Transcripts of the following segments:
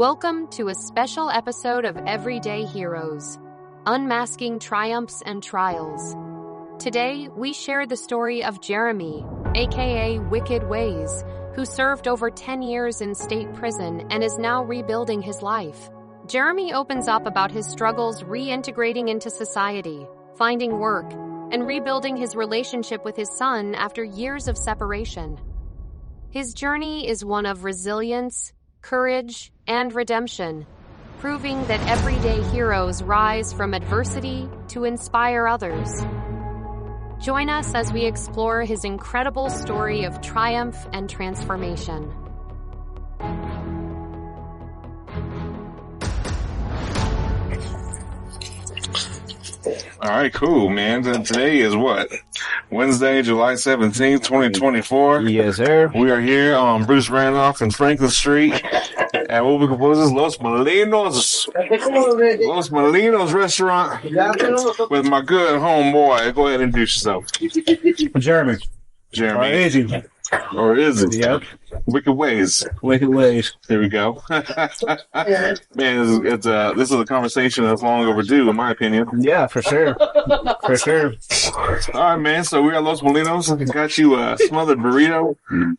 Welcome to a special episode of Everyday Heroes, Unmasking Triumphs and Trials. Today, we share the story of Jeremy, aka Wicked Ways, who served over 10 years in state prison and is now rebuilding his life. Jeremy opens up about his struggles reintegrating into society, finding work, and rebuilding his relationship with his son after years of separation. His journey is one of resilience, courage, and redemption, proving that everyday heroes rise from adversity to inspire others. Join us as we explore his incredible story of triumph and transformation. All right, cool, man. And today is what? Wednesday, July 17th, 2024. Yes, sir. We are here on Bruce Randolph and Franklin Street at what we compose as Los Molinos restaurant with my good homeboy. Go ahead and introduce yourself. Jeremy. Jeremy. Or is he? Or is it? Yep. Wicked Ways. Wicked Ways. There we go. Man, it's this is a conversation that's long overdue, in my opinion. Yeah, for sure. For sure. All right, man. So we got Los Molinos. Got you a smothered burrito.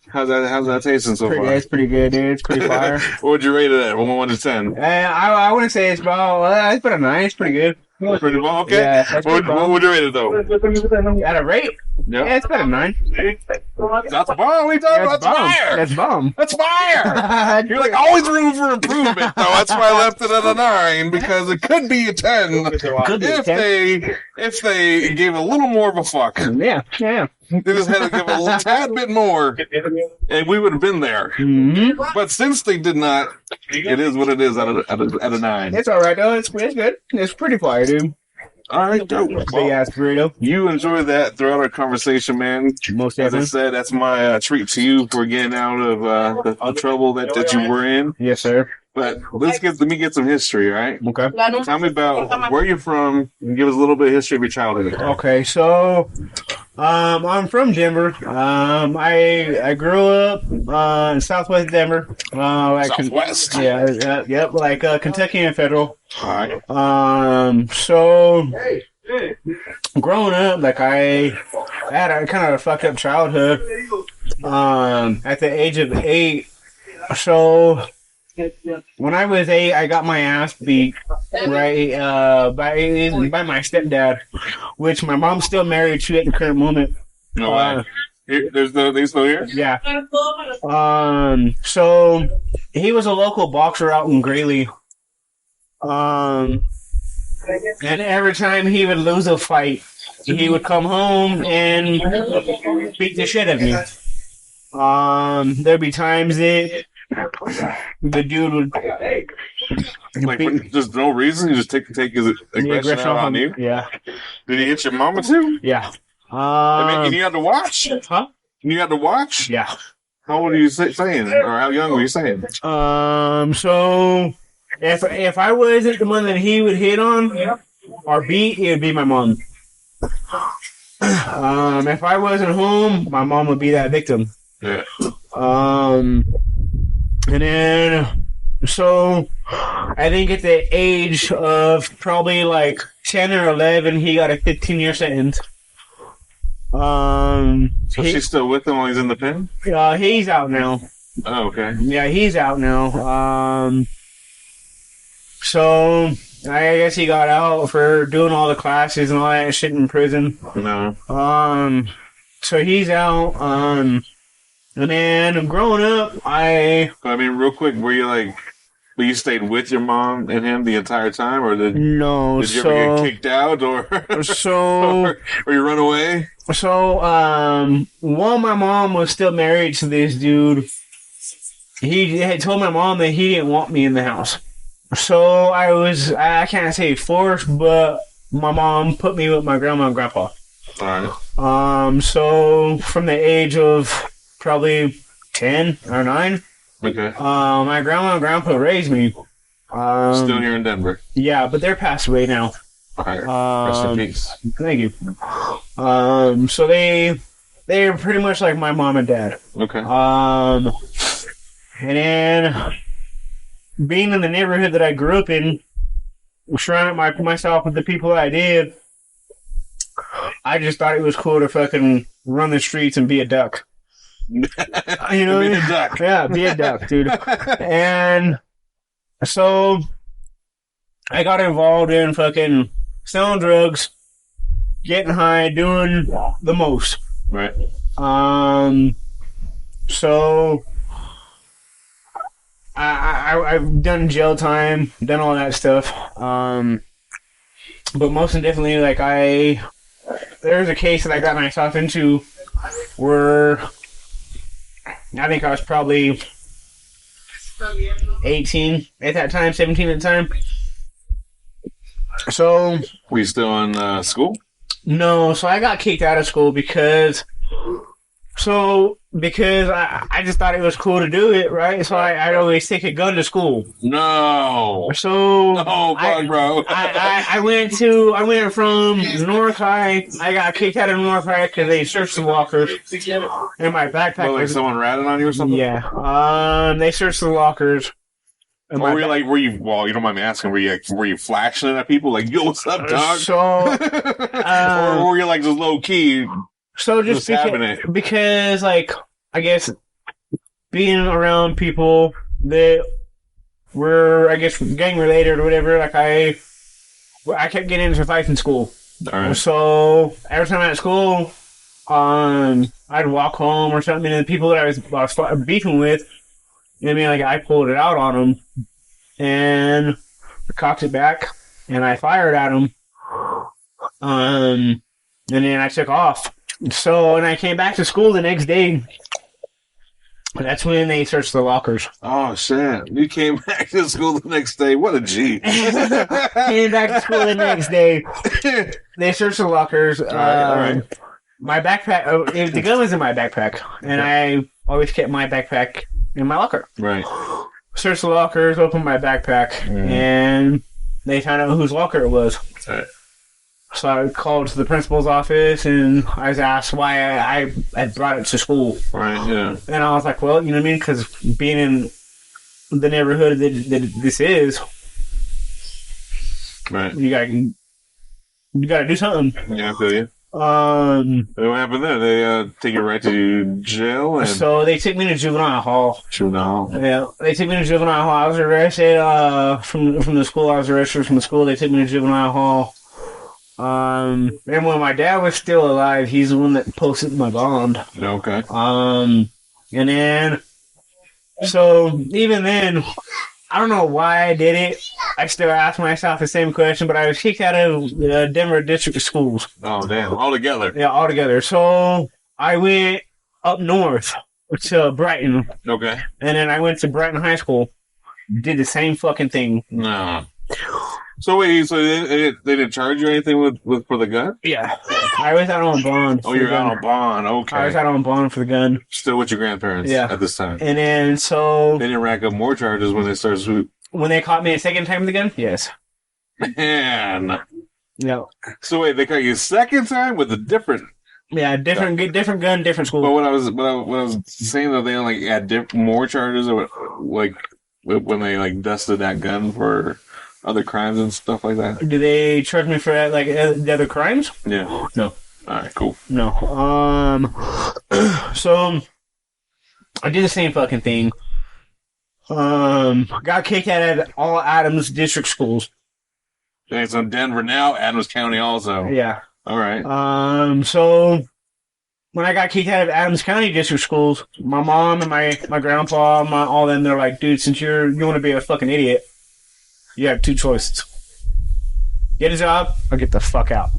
How's that tasting so far? It's pretty good, dude. It's pretty fire. What would you rate it at? 1 to 10? I wouldn't say it's about, it's about a 9. It's pretty good. Pretty well, okay. Yeah, what would you rate it though? At a rate? Yep. Yeah, it's about a 9. That's bomb. We talking about fire. That's bomb. That's fire. You're like always room for improvement, though. That's why I left it at a 9 because it could be a 10 if they gave a little more of a fuck. Yeah. They just had to give a little tad bit more, and we would have been there. Mm-hmm. But since they did not, it is what it is at a 9. It's all right though. It's good. It's pretty fire, dude. All right, dope. Big ass burrito. You enjoyed that throughout our conversation, man. Most As I definitely. said, that's my treat to you for getting out of the trouble that you were in. Yes, sir. But let me get some history, all right? Okay. Tell me about where you're from and give us a little bit of history of your childhood. Okay, so I'm from Denver. I grew up in Southwest Denver. Southwest? Like Kentucky and Federal. All right. So growing up, like I had a kind of a fucked up childhood. At the age of 8, so when I was 8, I got my ass beat by my stepdad, which my mom's still married to at the current moment. No way. They still here? Yeah. So he was a local boxer out in Greeley. And every time he would lose a fight, he would come home and beat the shit out of me. There'd be times that the dude would For just no reason? You just take his aggression out on you? Yeah. Did he hit your mama too? Yeah. And you had to watch? Huh? You had to watch? Yeah. How old are you saying? Or how young were you saying? So if I wasn't the one that he would hit on or beat, it would be my mom. If I wasn't home, my mom would be that victim. Yeah. And then, so I think at the age of probably like 10 or 11, he got a 15-year sentence. So she's still with him while he's in the pen? He's out now. Oh, okay. Yeah, he's out now. So I guess he got out for doing all the classes and all that shit in prison. No. So he's out. And then growing up, I mean, real quick, were you stayed with your mom and him the entire time, or did you ever get kicked out, or or you run away? So, while my mom was still married to this dude, he had told my mom that he didn't want me in the house. So I can't say forced, but my mom put me with my grandma and grandpa. All right. So from the age of probably 10 or 9. Okay. My grandma and grandpa raised me. Still here in Denver. Yeah, but they're passed away now. All right. Rest in peace. Thank you. So they're pretty much like my mom and dad. Okay. And then being in the neighborhood that I grew up in, surrounding myself with the people that I did, I just thought it was cool to fucking run the streets and be a duck. You know, be a duck. Yeah, be a duck, dude. And so I got involved in fucking selling drugs, getting high, doing the most. Right. So I've done jail time, done all that stuff. But most definitely, like there's a case that I got myself into where I think I was probably 18 at that time, 17 at the time. So Were you still in school? no, so I got kicked out of school because I just thought it was cool to do it, right? So I'd always take a gun to school. No. So No, bro. I went from North High. I got kicked out of North High because they searched the lockers in my backpack. Well, like someone ratted on you or something? Yeah. They searched the lockers. Or were you, well, you don't mind me asking, were you flashing it at people like, yo, what's up, dog? So, or were you like just low key? So just because, like, I guess being around people that were, I guess, gang related or whatever, like I kept getting into fights in school. All right. So every time I'm at school, I'd walk home or something, and the people that I was beefing with, you know what I mean, like I pulled it out on them and cocked it back, and I fired at them, and then I took off. So, and I came back to school the next day. That's when they searched the lockers. Oh, shit. You came back to school the next day. What a G. Came back to school the next day. They searched the lockers. All right. My backpack, the gun was in my backpack, and I always kept my backpack in my locker. Right. Searched the lockers, opened my backpack, and they found out whose locker it was. All right. So I called to the principal's office, and I was asked why I brought it to school. Right, yeah. And I was like, well, you know what I mean? Because being in the neighborhood that this is, right, you gotta do something. Yeah, I feel you. What happened then? They take you right to jail? And so they took me to juvenile hall. Juvenile hall. Yeah, they took me to juvenile hall. I was arrested from the school. I was arrested from the school. They took me to juvenile hall. And when my dad was still alive, he's the one that posted my bond. Okay. And then, so even then, I don't know why I did it. I still ask myself the same question, but I was kicked out of Denver district schools. Oh, damn. All together. Yeah, all together. So I went up north to Brighton. Okay. And then I went to Brighton High School. Did the same fucking thing. No. So wait, so they didn't charge you anything with for the gun? Yeah. I was out on bond. Oh, you're out on bond. Okay. I was out on bond for the gun. Still with your grandparents at this time. And then, so... They didn't rack up more charges when they started swoop. When they caught me a second time with the gun? Yes. Man. Yeah. So wait, they caught you a second time with a different... Yeah, different gun, different school. But what I was saying, though, they only had more charges, like, when they, like, dusted that gun for... other crimes and stuff like that? Do they charge me for that, like, the other crimes? Yeah. No. Alright, cool. No. So, I did the same fucking thing. Got kicked out of all Adams district schools. Okay, so Denver now, Adams County also. Yeah. Alright. So, when I got kicked out of Adams County district schools, my mom and my grandpa, all them, they're like, dude, since you want to be a fucking idiot, you have two choices. Get a job or get the fuck out.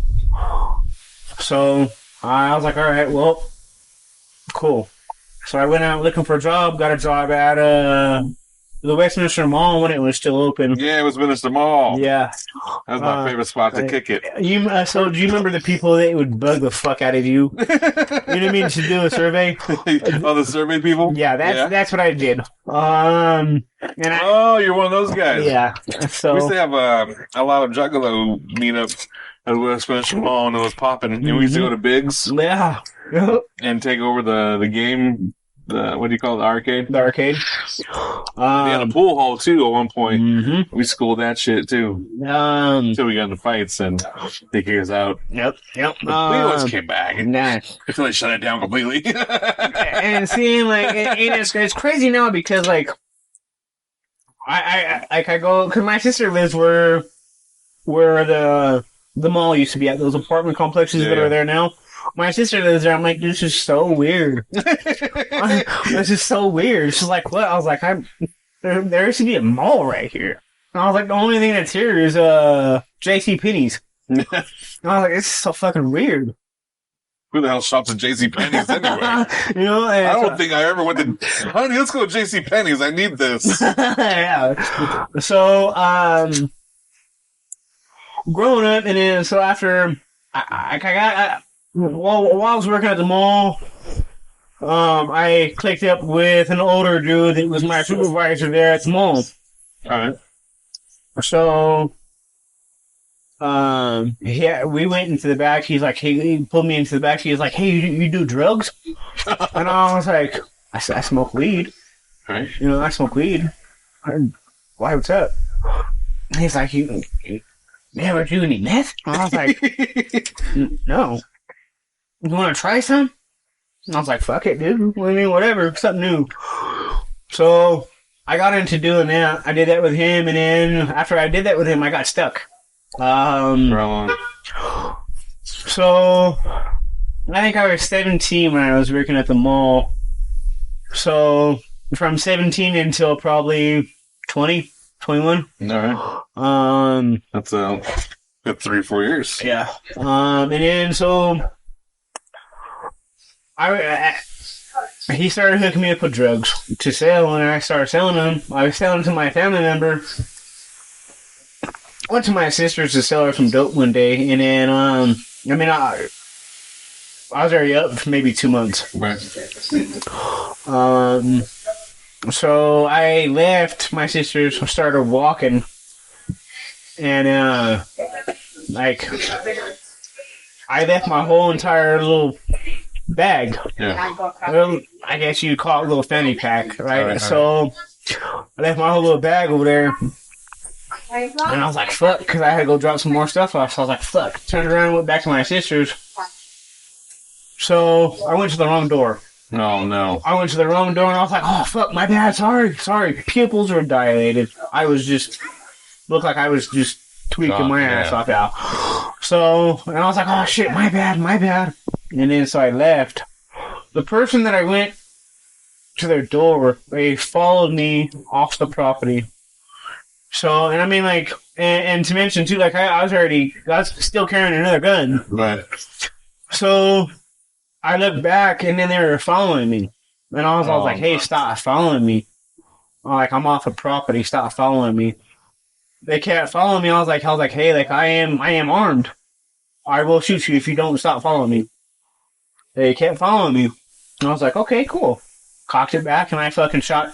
So I was like, all right, well, cool. So I went out looking for a job, got a job at the Westminster Mall when it was still open. Yeah, it was Westminster Mall. Yeah. That was my favorite spot to kick it. So do you remember the people that would bug the fuck out of you? You know what I mean? To do a survey? Oh, the survey people? Yeah, that's what I did. You're one of those guys. Yeah. So we used to have a lot of Juggalo meetups at Westminster Mall, and it was popping. And we used to go to Biggs. Yeah. And take over the game. What do you call it? The arcade? The arcade. They had a pool hall too at one point. Mm-hmm. We schooled that shit too. Until we got into fights and they kicked us out. Yep. But we always came back. Nice. Until they shut it down completely. And seeing like, it's crazy now because like, I go because my sister lives where the mall used to be at, those apartment complexes that are there now. My sister lives there. I'm like, this is so weird. This is so weird. She's like, what? I was like, there used to be a mall right here. And I was like, the only thing that's here is J.C. Penney's. And I was like, this is so fucking weird. Who the hell shops at J.C. Penney's anyway? You know, I don't think I ever went to. Honey, let's go to J.C. Penney's. I need this. Yeah. So, growing up, and then so after while I was working at the mall, I clicked up with an older dude that was my supervisor there at the mall. Alright. So, we went into the back. He's like, hey, he pulled me into the back. He's like, hey, you do drugs? And I was like, I smoke weed. Right. You know, I smoke weed. Why, what's up? He's like, you ever do any meth? And I was like, no. You want to try some? And I was like, fuck it, dude. I mean, whatever. Something new. So, I got into doing that. I did that with him, and then after I did that with him, I got stuck. So, I think I was 17 when I was working at the mall. So, from 17 until probably 20, 21. Alright. That's a good 3-4 years. Yeah. And then so he started hooking me up with drugs to sell, and I started selling them. I was selling to my family member. Went to my sister's to sell her some dope one day, and then I was already up for maybe 2 months. Right. So I left my sister's, started walking, and I left my whole entire little bag. Yeah. Well, I guess you'd call it a little fanny pack, right? All right. So I left my whole little bag over there. And I was like, fuck, because I had to go drop some more stuff off. So I was like, fuck. Turned around and went back to my sister's. So I went to the wrong door. Oh, no. I went to the wrong door and I was like, oh, fuck, my bad. Sorry. Pupils were dilated. Looked like I was just tweaking my ass off out. So, and I was like, oh, shit, my bad. And then so I left. The person that I went to their door, they followed me off the property. So, and I mean, like, and to mention too, like, I was still carrying another gun. Right. So, I looked back and then they were following me. And I was like, hey, stop following me. Like, I'm off the property, stop following me. They kept following me. I was like, hey, like, I am armed. I will shoot you if you don't stop following me. They kept following me. And I was like, okay, cool. Cocked it back and I fucking shot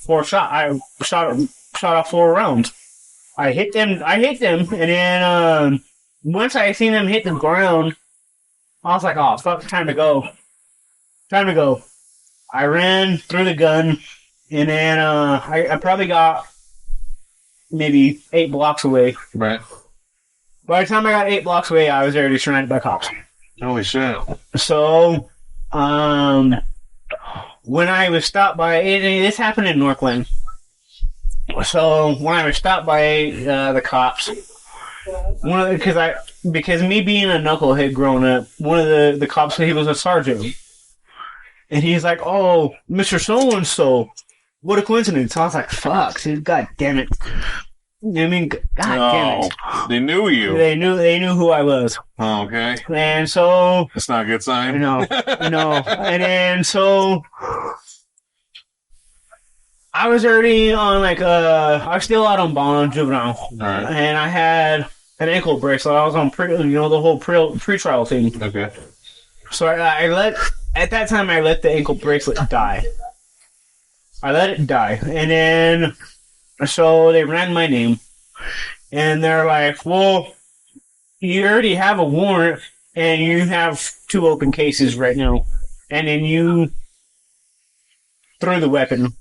4 shots. I shot off 4 rounds. I hit them, and then once I seen them hit the ground, I was like, oh, fuck, time to go. I ran through the gun, and then I probably got maybe 8 blocks away. Right. By the time I got 8 blocks away, I was already surrounded by cops. Holy shit. So, when I was stopped by, this happened in Northland. So when I was stopped by the cops, because me being a knucklehead growing up, one of the cops, he was a sergeant, and he's like, "Oh, Mr. So and So, what a coincidence!" I was like, "Fuck, dude, god damn it!" I mean, god damn it. They knew you. They knew who I was. Oh, okay. And so that's not a good sign. No. And then so I was already on I was still out on bond on juvenile. All right. And I had an ankle bracelet. I was on the whole pre-trial thing. Okay. So at that time I let the ankle bracelet die. I let it die. And then so they ran my name, and they're like, well, you already have a warrant, and you have 2 open cases right now, and then you threw the weapon.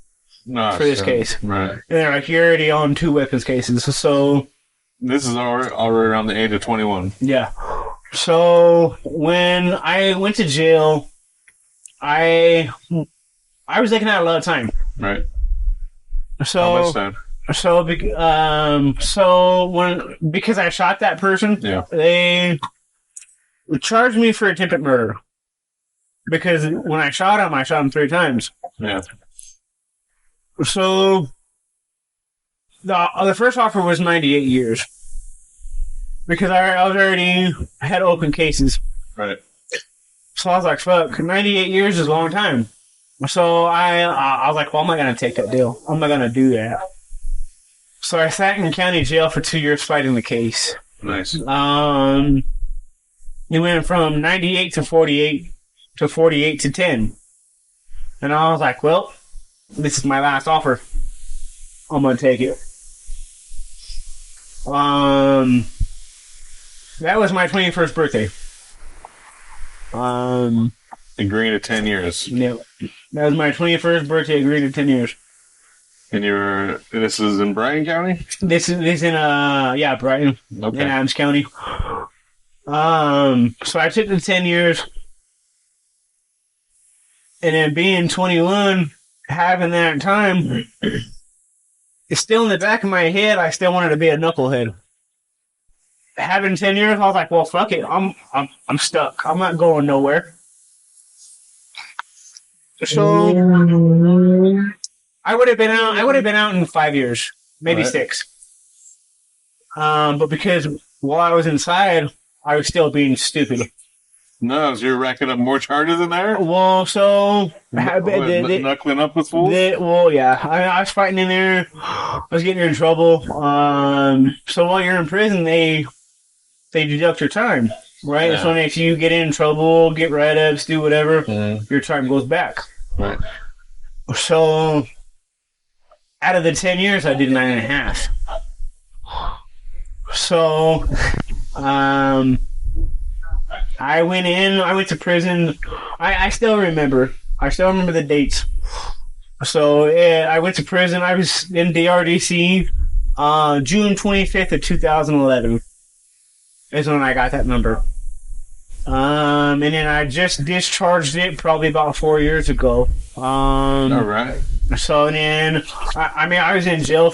for this case. Right. And they're like, you're already on 2 weapons cases. So this is already around the age of 21. Yeah. So when I went to jail, I was taking out a lot of time. Right. So how much time? Because I shot that person, yeah, they charged me for attempted murder. Because when I shot him 3 times. Yeah. So the first offer was 98 years. Because I was already had open cases. Right. So I was like, fuck, 98 years is a long time. So I was like, well, I'm not going to take that deal. I'm not going to do that. So I sat in county jail for 2 years fighting the case. Nice. It went from 98 to 48 to 48 to 10. And I was like, well, this is my last offer. I'm going to take it. That was my 21st birthday. Agreeing to 10 years. No. That was my 21st birthday, agreeing to 10 years. And this is in Bryan County? This is in, Bryan. Okay. In Adams County. So I took the 10 years. And then being 21, having that time, it's still in the back of my head, I still wanted to be a knucklehead. Having 10 years, I was like, well, fuck it. I'm stuck. I'm not going nowhere. So I would have been out in 5 years, maybe 6. But because while I was inside, I was still being stupid. No, so you're racking up more charges in there? Well, so knuckling up with fools? I was fighting in there. I was getting in trouble. So while you're in prison, they deduct your time, right? Yeah. So if you get in trouble, get write-ups, do whatever, your time goes back. Right. So out of the 10 years, I did 9.5. So I went to prison. I still remember the dates. So I went to prison. I was in DRDC June 25th of 2011 is when I got that number. And then I just discharged it probably about 4 years ago. All right. So then, I was in jail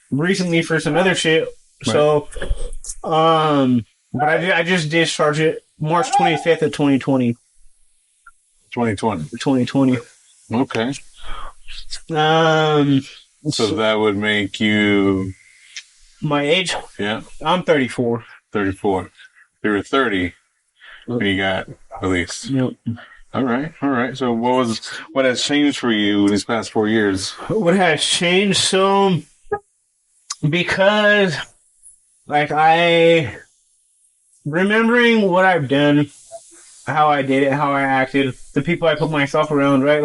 recently for some other shit. Right. So, but I just discharged it March 25th of 2020. 2020. Okay. So that would make you... My age? Yeah. I'm 34. 34. You were 30 when you got released. Yep. All right. So what has changed for you in these past 4 years? What has changed? So, because, remembering what I've done, how I did it, how I acted, the people I put myself around, right?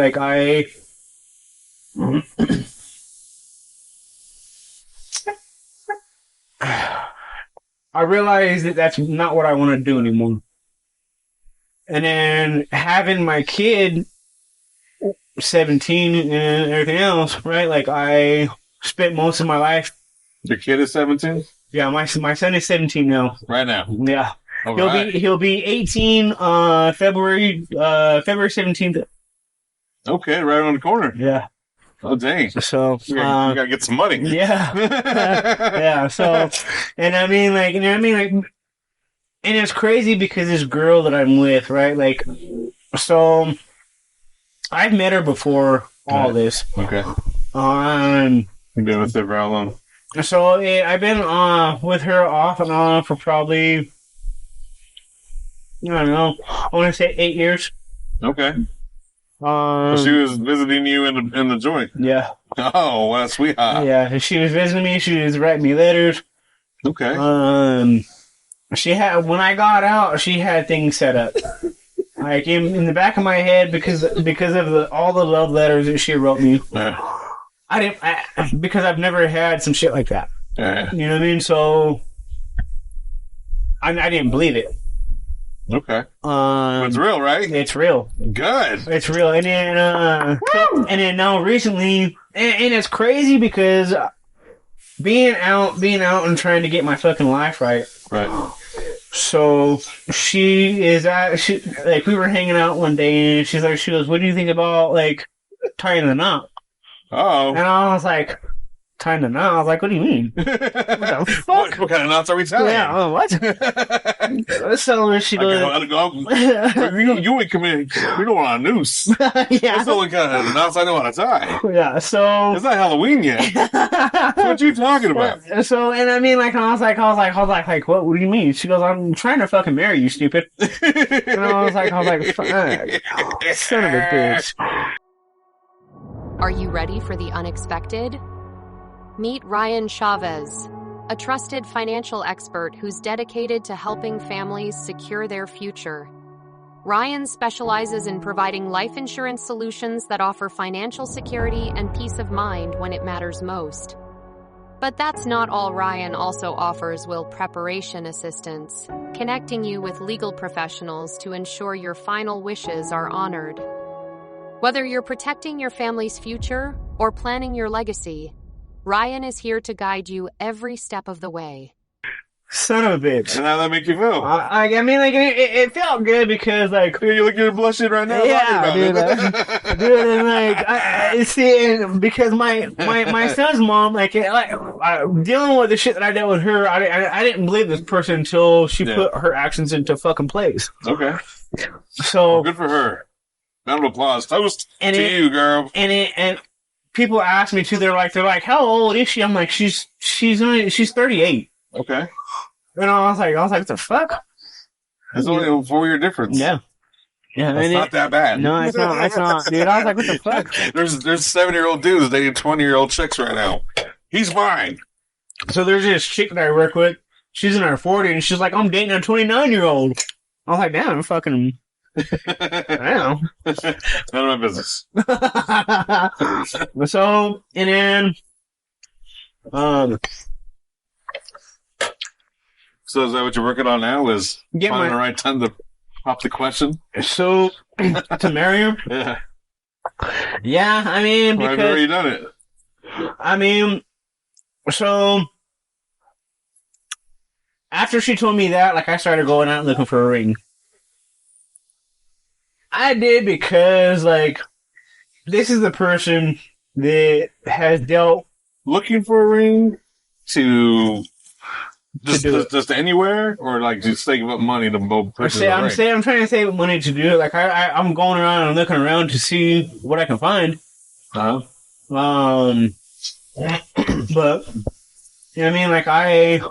I realized that that's not what I want to do anymore. And then having my kid, 17 and everything else, right? I spent most of my life. Your kid is 17? Yeah, my son is 17 now. Right now? Yeah. All he'll be 18 February 17th. Okay, right around the corner. Yeah. Oh, dang. So, you gotta get some money. Yeah. Yeah, so, and and it's crazy because this girl that I'm with, right? So, I've met her before all this. Okay. You've been with her for how long? So, I've been with her off and on for probably, I don't know, I want to say 8 years. Okay. So she was visiting you in the joint? Yeah. Oh, what a sweetheart. Yeah, she was visiting me. She was writing me letters. Okay. When I got out, she had things set up. In the back of my head, because of all the love letters that she wrote me. Because I've never had some shit like that. You know what I mean? So I didn't believe it. Okay. It's real, right? It's real. Good. It's real. And then now recently, and it's crazy because being out and trying to get my fucking life right. Right. So we were hanging out one day and she goes, what do you think about like tying the knot? Oh. And I was like, tying the knot? I was like, what do you mean? What the fuck? What kind of knots are we tying? Yeah, what? So she goes, you ain't committing. We don't want a noose. yeah. That's the only kind of knots I know how to tie. Yeah, so it's not Halloween yet. What you talking about? So, and I mean, like, I was like, what? What do you mean? She goes, I'm trying to fucking marry you, stupid. And I was like, fuck, son of a bitch. Are you ready for the unexpected? Meet Ryan Chavez, a trusted financial expert who's dedicated to helping families secure their future. Ryan specializes in providing life insurance solutions that offer financial security and peace of mind when it matters most. But that's not all. Ryan also offers will preparation assistance, connecting you with legal professionals to ensure your final wishes are honored. Whether you're protecting your family's future or planning your legacy, Ryan is here to guide you every step of the way. Son of a bitch. And how that make you feel? I mean, like, it felt good because, like... You're blushing right now. Yeah, dude. Dude, and, like, I see, and because my son's mom, dealing with the shit that I dealt with her, I didn't believe this person until she put her actions into fucking place. Okay. So... Well, good for her. Round of applause. Toast to you, girl. And people ask me too. They're like, how old is she? I'm like, she's 38. Okay. And I was like, what the fuck? It's only a 4-year difference. Yeah. Yeah. That's not that bad. No, it's not. Dude, I was like, what the fuck? There's 7-year-old dudes dating 20-year-old chicks right now. He's fine. So there's this chick that I work with. She's in her 40s, and she's like, I'm dating a 29-year-old. I was like, damn, I'm fucking... I don't know. None of my business. So, and then, so is that what you're working on now? Is Get finding my- the right time to pop the question? So, to marry her? Yeah. Yeah, I mean, Why have you because, already done it? I mean, so, after she told me that, like, I started going out looking for a ring. I did because, like, this is the person that has dealt... Looking for a ring to do just anywhere, or like just save up money to purchase a ring? I'm trying to save money to do it. Like, I'm going around and looking around to see what I can find. Uh-huh. But, you know what I mean? Like,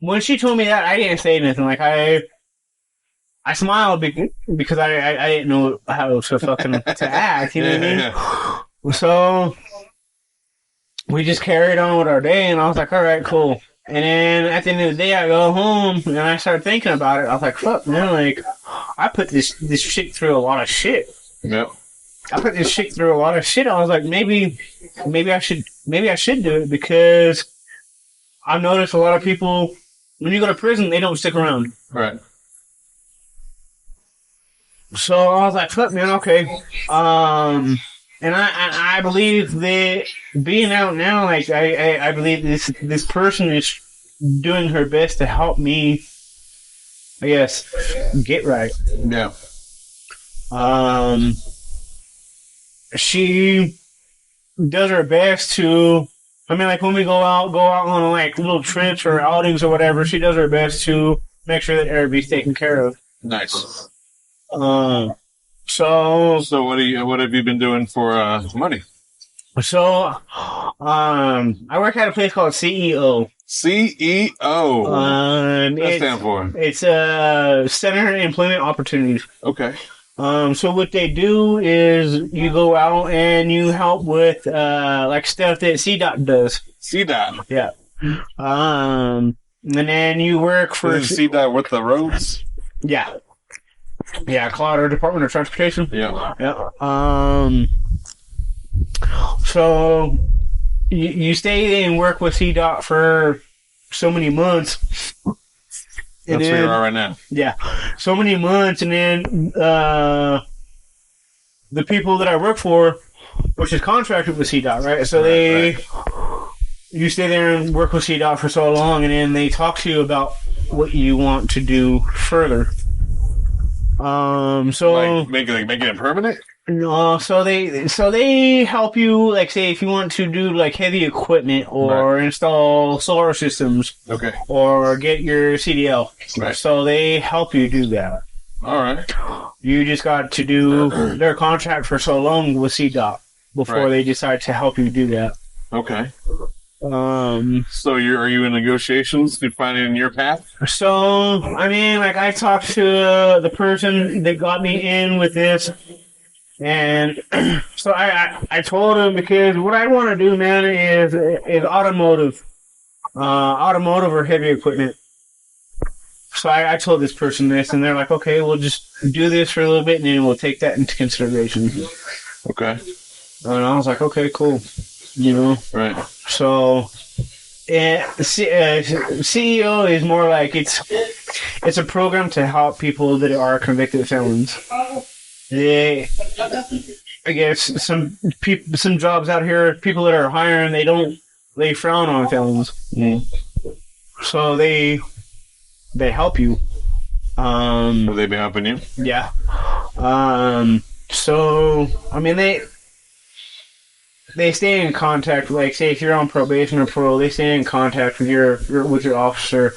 when she told me that, I didn't say anything. Like, I smiled because I didn't know how to fucking to act, you know what I mean? Yeah. So we just carried on with our day, and I was like, all right, cool. And then at the end of the day, I go home and I started thinking about it. I was like, fuck, man, like, I put this chick through a lot of shit. Yep. I put this chick through a lot of shit. I was like, maybe I should do it, because I've noticed a lot of people, when you go to prison, they don't stick around. Right. So I was like, fuck, man, okay. And I believe that being out now, like, I believe this person is doing her best to help me, I guess, get right. Yeah. She does her best to, I mean, like, when we go out on, like, little trips or outings or whatever, she does her best to make sure that everybody's taken care of. Nice. So what have you been doing for money? So, I work at a place called CEO. CEO. What does that stand for? It's Center Employment Opportunities. Okay. So what they do is you go out and you help with like stuff that CDOT does. CDOT. Yeah. And then you work for CDOT with the roads. Yeah. Yeah, Colorado Department of Transportation. Yeah. Yeah. So you stay and work with CDOT for so many months, That's where you are right now. Yeah. So many months, and then the people that I work for, which is contracted with CDOT, right? So you stay there and work with CDOT for so long, and then they talk to you about what you want to do further. So making it permanent. No, so they help you, like, say if you want to do like heavy equipment or install solar systems, okay, or get your CDL. Right. So they help you do that. All right. You just got to do their contract for so long with CDOT before they decide to help you do that. Okay. So are you in negotiations to finding your path? So I mean, like, I talked to the person that got me in with this, and so I told him, because what I want to do, man, is automotive or heavy equipment. So I told this person this, and they're like, okay, we'll just do this for a little bit, and then we'll take that into consideration. Okay. And I was like, okay, cool. Right. So, CEO is more like it's a program to help people that are convicted felons. I guess some jobs out here, people that are hiring, they frown on felons. So they help you. Will they be helping you? Yeah. So I mean, they stay in contact. Like, say if you're on probation or parole, they stay in contact with your officer,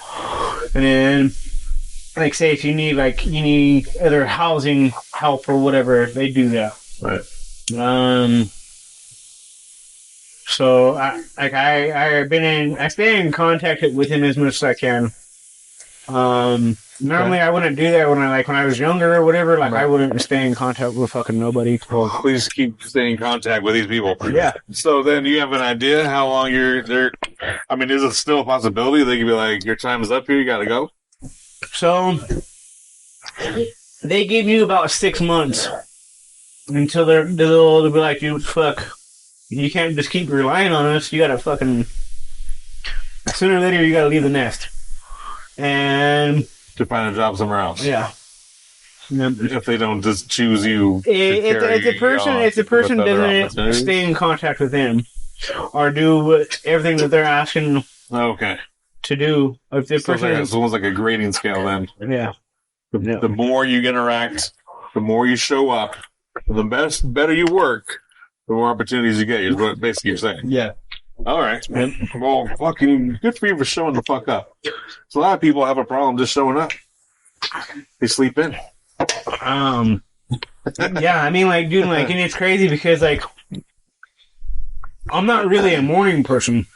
and then, like, say if you need either housing help or whatever, they do that. Right. So I stay in contact with him as much as I can. Normally I wouldn't do that when I was younger or whatever. Like, I wouldn't stay in contact with fucking nobody. Well, please keep staying in contact with these people. Yeah. So then, you have an idea how long you're there? I mean, is it still a possibility they could be like, your time is up here, you got to go? So they give you about 6 months until they'll be like, you can't just keep relying on us. You got to fucking, sooner or later you got to leave the nest. And to find a job somewhere else. Yeah. If they don't just choose you. If the person doesn't stay in contact with them or do everything that they're asking to do. If the person it's almost like a grading scale then. Yeah. The more you interact, the more you show up, the better you work, the more opportunities you get, is what basically you're saying. Yeah. All right. Well, fucking good for you for showing the fuck up. So a lot of people have a problem just showing up. They sleep in. Yeah, I mean, like, dude, like, and it's crazy because, like, I'm not really a morning person,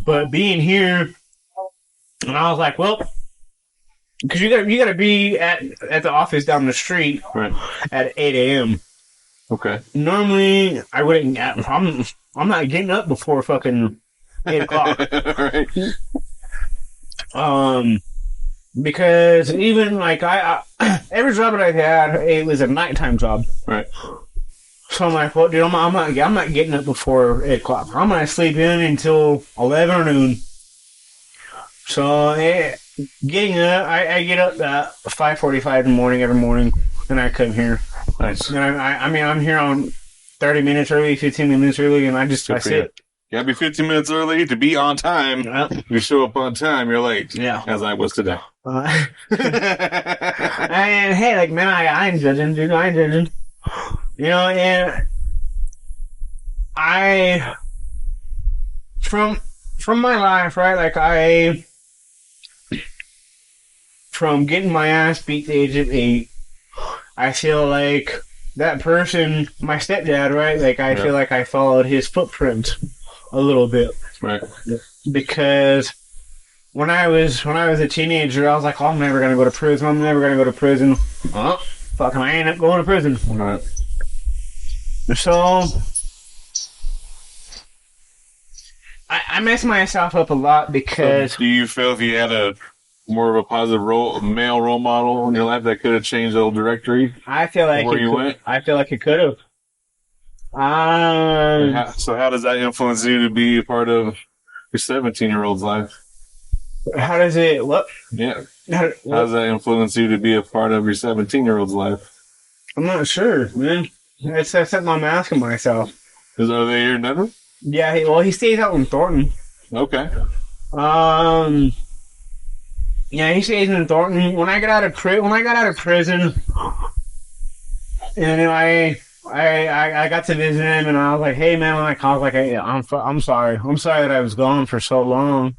but being here, and I was like, well, because you gotta be at the office down the street at 8 a.m. Okay. Normally, I wouldn't. I'm not getting up before fucking 8 o'clock. Right. Because even like I every job that I've had, it was a nighttime job. Right. So I'm like, well, dude, I'm not getting up before 8 o'clock. I'm gonna sleep in until 11 or noon. So getting up, I get up at 5:45 in the morning every morning, and I come here. Nice. And I'm here on 30 minutes early, 15 minutes early, and I sit. You gotta be 15 minutes early to be on time. If you show up on time, you're late. Yeah. As I was today. And hey, like, man, I ain't judging, dude. I ain't judging. And from my life, right? Like, from getting my ass beat at the age of 8, I feel like that person, my stepdad, right? Like, I feel like I followed his footprints a little bit. Right. Because when I was a teenager, I was like, oh, I'm never going to go to prison. I'm never going to go to prison. Oh, fucking, I ain't going to prison. Right. So I messed myself up a lot because... So do you feel if you had a more of a positive male role model in your life that could have changed the whole directory? I feel like where you went? I feel like it could have. So how does that influence you to be a part of your 17-year-old's life? How does it look? Yeah. How does that influence you to be a part of your 17-year-old's life? I'm not sure, man. It's something I'm asking myself. Are they here in Denver? Yeah, he stays out in Thornton. Okay. Yeah, he stays in Thornton. When I got out of prison, and I got to visit him, and I was like, "Hey, man," hey, I'm sorry that I was gone for so long.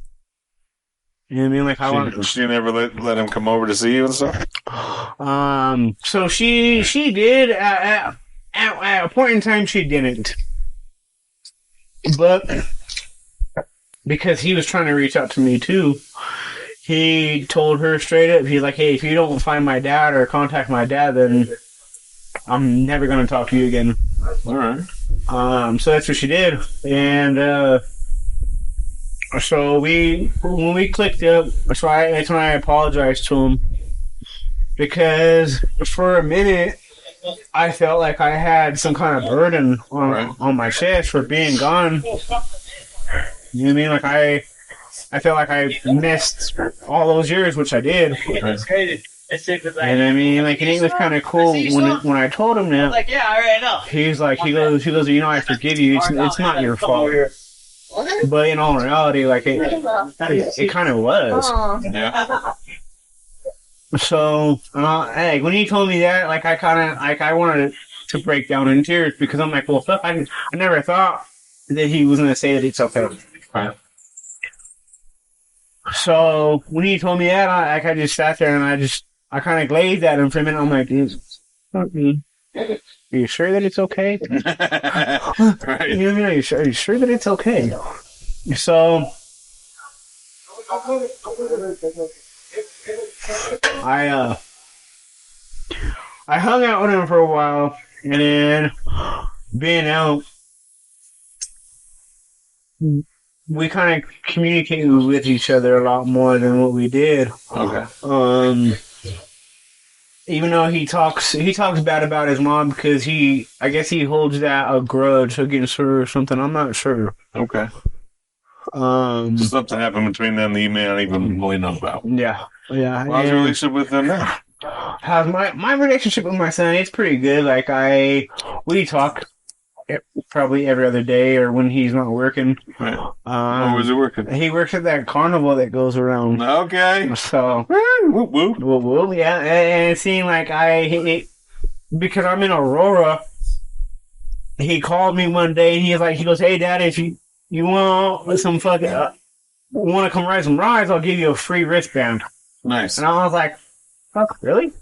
You know what I mean? Like she never let him come over to see you and stuff. So she did at a point in time she didn't, but because he was trying to reach out to me too, he told her straight up. He's like, "Hey, if you don't find my dad or contact my dad, then I'm never gonna talk to you again." All right. So that's what she did, and so when we clicked up, that's when I apologized to him, because for a minute I felt like I had some kind of burden on my chest for being gone. You know what I mean? Like I felt like I missed all those years, which I did. Right. And I mean, like, and it was kind of cool when I told him that. Like, yeah, I already know. He goes, you know, I forgive you. It's not your fault. But in all reality, like, it kind of was. Yeah. So, hey, when he told me that, like, I wanted to break down in tears, because I'm like, well, fuck, I never thought that he was going to say that it's okay. Right. So, when he told me that, I just sat there and I kind of glazed at him for a minute. I'm like, dude, fuck me. Are you sure that it's okay? Right. You know what I mean? Are you sure that it's okay? So, I hung out with him for a while, and then being out, we kind of communicated with each other a lot more than what we did. Okay. Even though he talks bad about his mom, because I guess he holds that a grudge against her or something. I'm not sure. Okay. So something happened between them that you may not even really know about. Yeah. How's your relationship with them now? How's my relationship with my son? It's pretty good. Like we talk probably every other day, or when he's not working. Right. Where's he working? He works at that carnival that goes around. Okay. So, whoop, whoop. Whoop, whoop, yeah, and it seemed like because I'm in Aurora, he called me one day, and he goes, "Hey, Dad, if you want some fucking, want to come ride some rides, I'll give you a free wristband." Nice. And I was like, "Fuck, really?"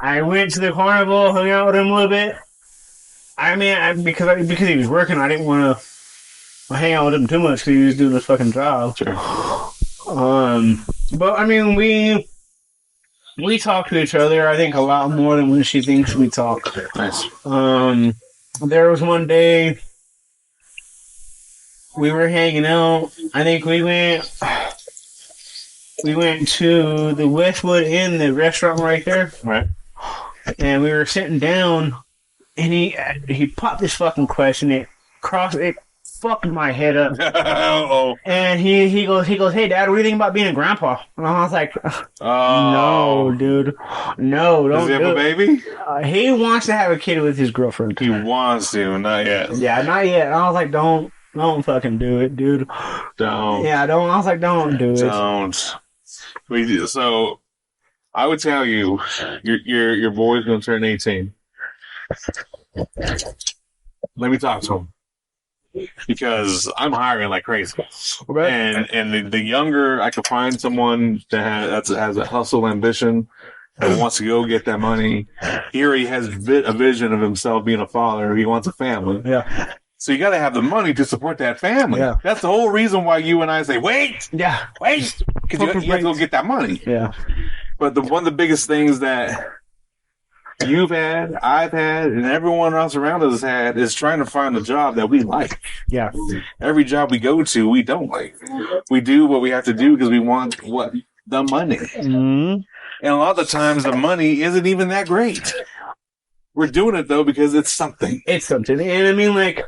I went to the carnival, hung out with him a little bit. I mean, because he was working, I didn't want to hang out with him too much because he was doing his fucking job. Sure. But I mean, we talk to each other, I think, a lot more than when she thinks we talk. Nice. There was one day we were hanging out. I think we went to the Westwood Inn, the restaurant right there. Right. And we were sitting down, and he popped this fucking question. It fucked my head up. Oh. And he goes, "Hey, Dad, what do you think about being a grandpa?" And I was like, "No, dude, no, don't." Does he have a baby? He wants to have a kid with his girlfriend. He wants to, not yet. Yeah, not yet. And I was like, "Don't fucking do it, dude. Don't." Yeah, don't. I was like, "Don't do it." Don't. So, I would tell you, your boy's gonna turn 18. Let me talk to him, because I'm hiring like crazy. Okay. And the younger I can find someone that has a hustle ambition and wants to go get that money, he already has a vision of himself being a father. He wants a family. Yeah. So you got to have the money to support that family. Yeah. That's the whole reason why you and I say, wait, because you have to go get that money. Yeah. But one of the biggest things that you've had, I've had, and everyone else around us has had is trying to find a job that we like. Yeah. Every job we go to, we don't like. We do what we have to do because we want the money. Mm-hmm. And a lot of the times the money isn't even that great. We're doing it though because it's something. It's something. And I mean, like,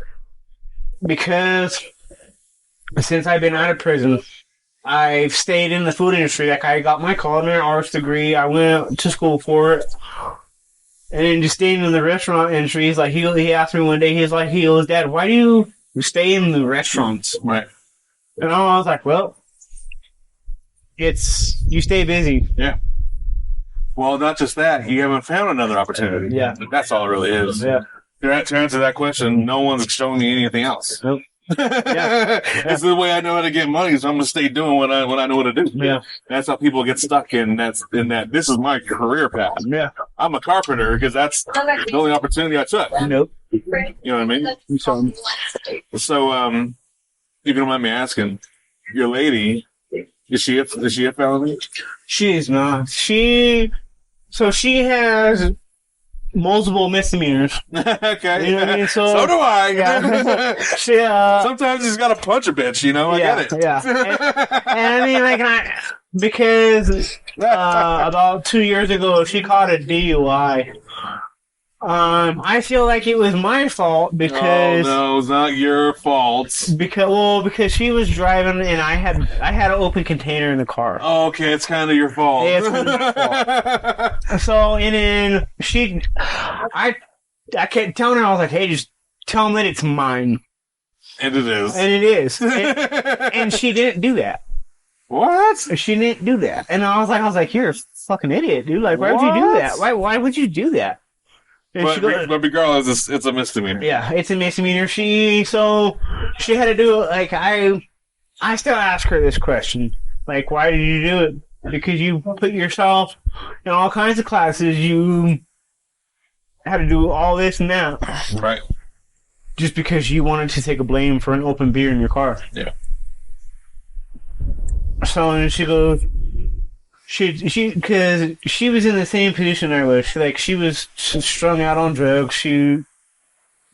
because since I've been out of prison, I've stayed in the food industry. Like, I got my culinary arts degree. I went to school for it. And then just staying in the restaurant industry, he's like, he asked me one day, he goes, Dad, why do you stay in the restaurants? Right. And I was like, well, you stay busy. Yeah. Well, not just that, you haven't found another opportunity. Yeah. That's all it really is. Yeah. To answer that question, no one's showing me anything else. Nope. Yeah. It's the way I know how to get money, so I'm gonna stay doing what I know what to do. Yeah. That's how people get stuck in that this is my career path. Yeah. I'm a carpenter because that's the only opportunity I took. Nope. You know what I mean? So if you don't mind me asking, your lady, is she a felony? She is not. She has multiple misdemeanors. Okay. You know what I mean? So do I. Yeah. Sometimes he's got to punch a bitch, you know? I get it. Yeah. And I mean, like, because about 2 years ago, she caught a DUI. I feel like it was my fault because... Oh, no, it's not your fault. Because she was driving and I had an open container in the car. Oh, okay, it's kind of your fault. Yeah, it's kind of my fault. So, and then I kept telling her, I was like, hey, just tell him that it's mine. And it is. And it is. And she didn't do that. What? She didn't do that. And I was like, you're a fucking idiot, dude. Like, why would you do that? Why would you do that? But regardless, it's a misdemeanor. Yeah, it's a misdemeanor. She had to do it. Like, I still ask her this question. Like, why did you do it? Because you put yourself in all kinds of classes. You had to do all this and that. Right. Just because you wanted to take a blame for an open beer in your car. Yeah. So, and she goes... because she was in the same position I was. She was strung out on drugs. She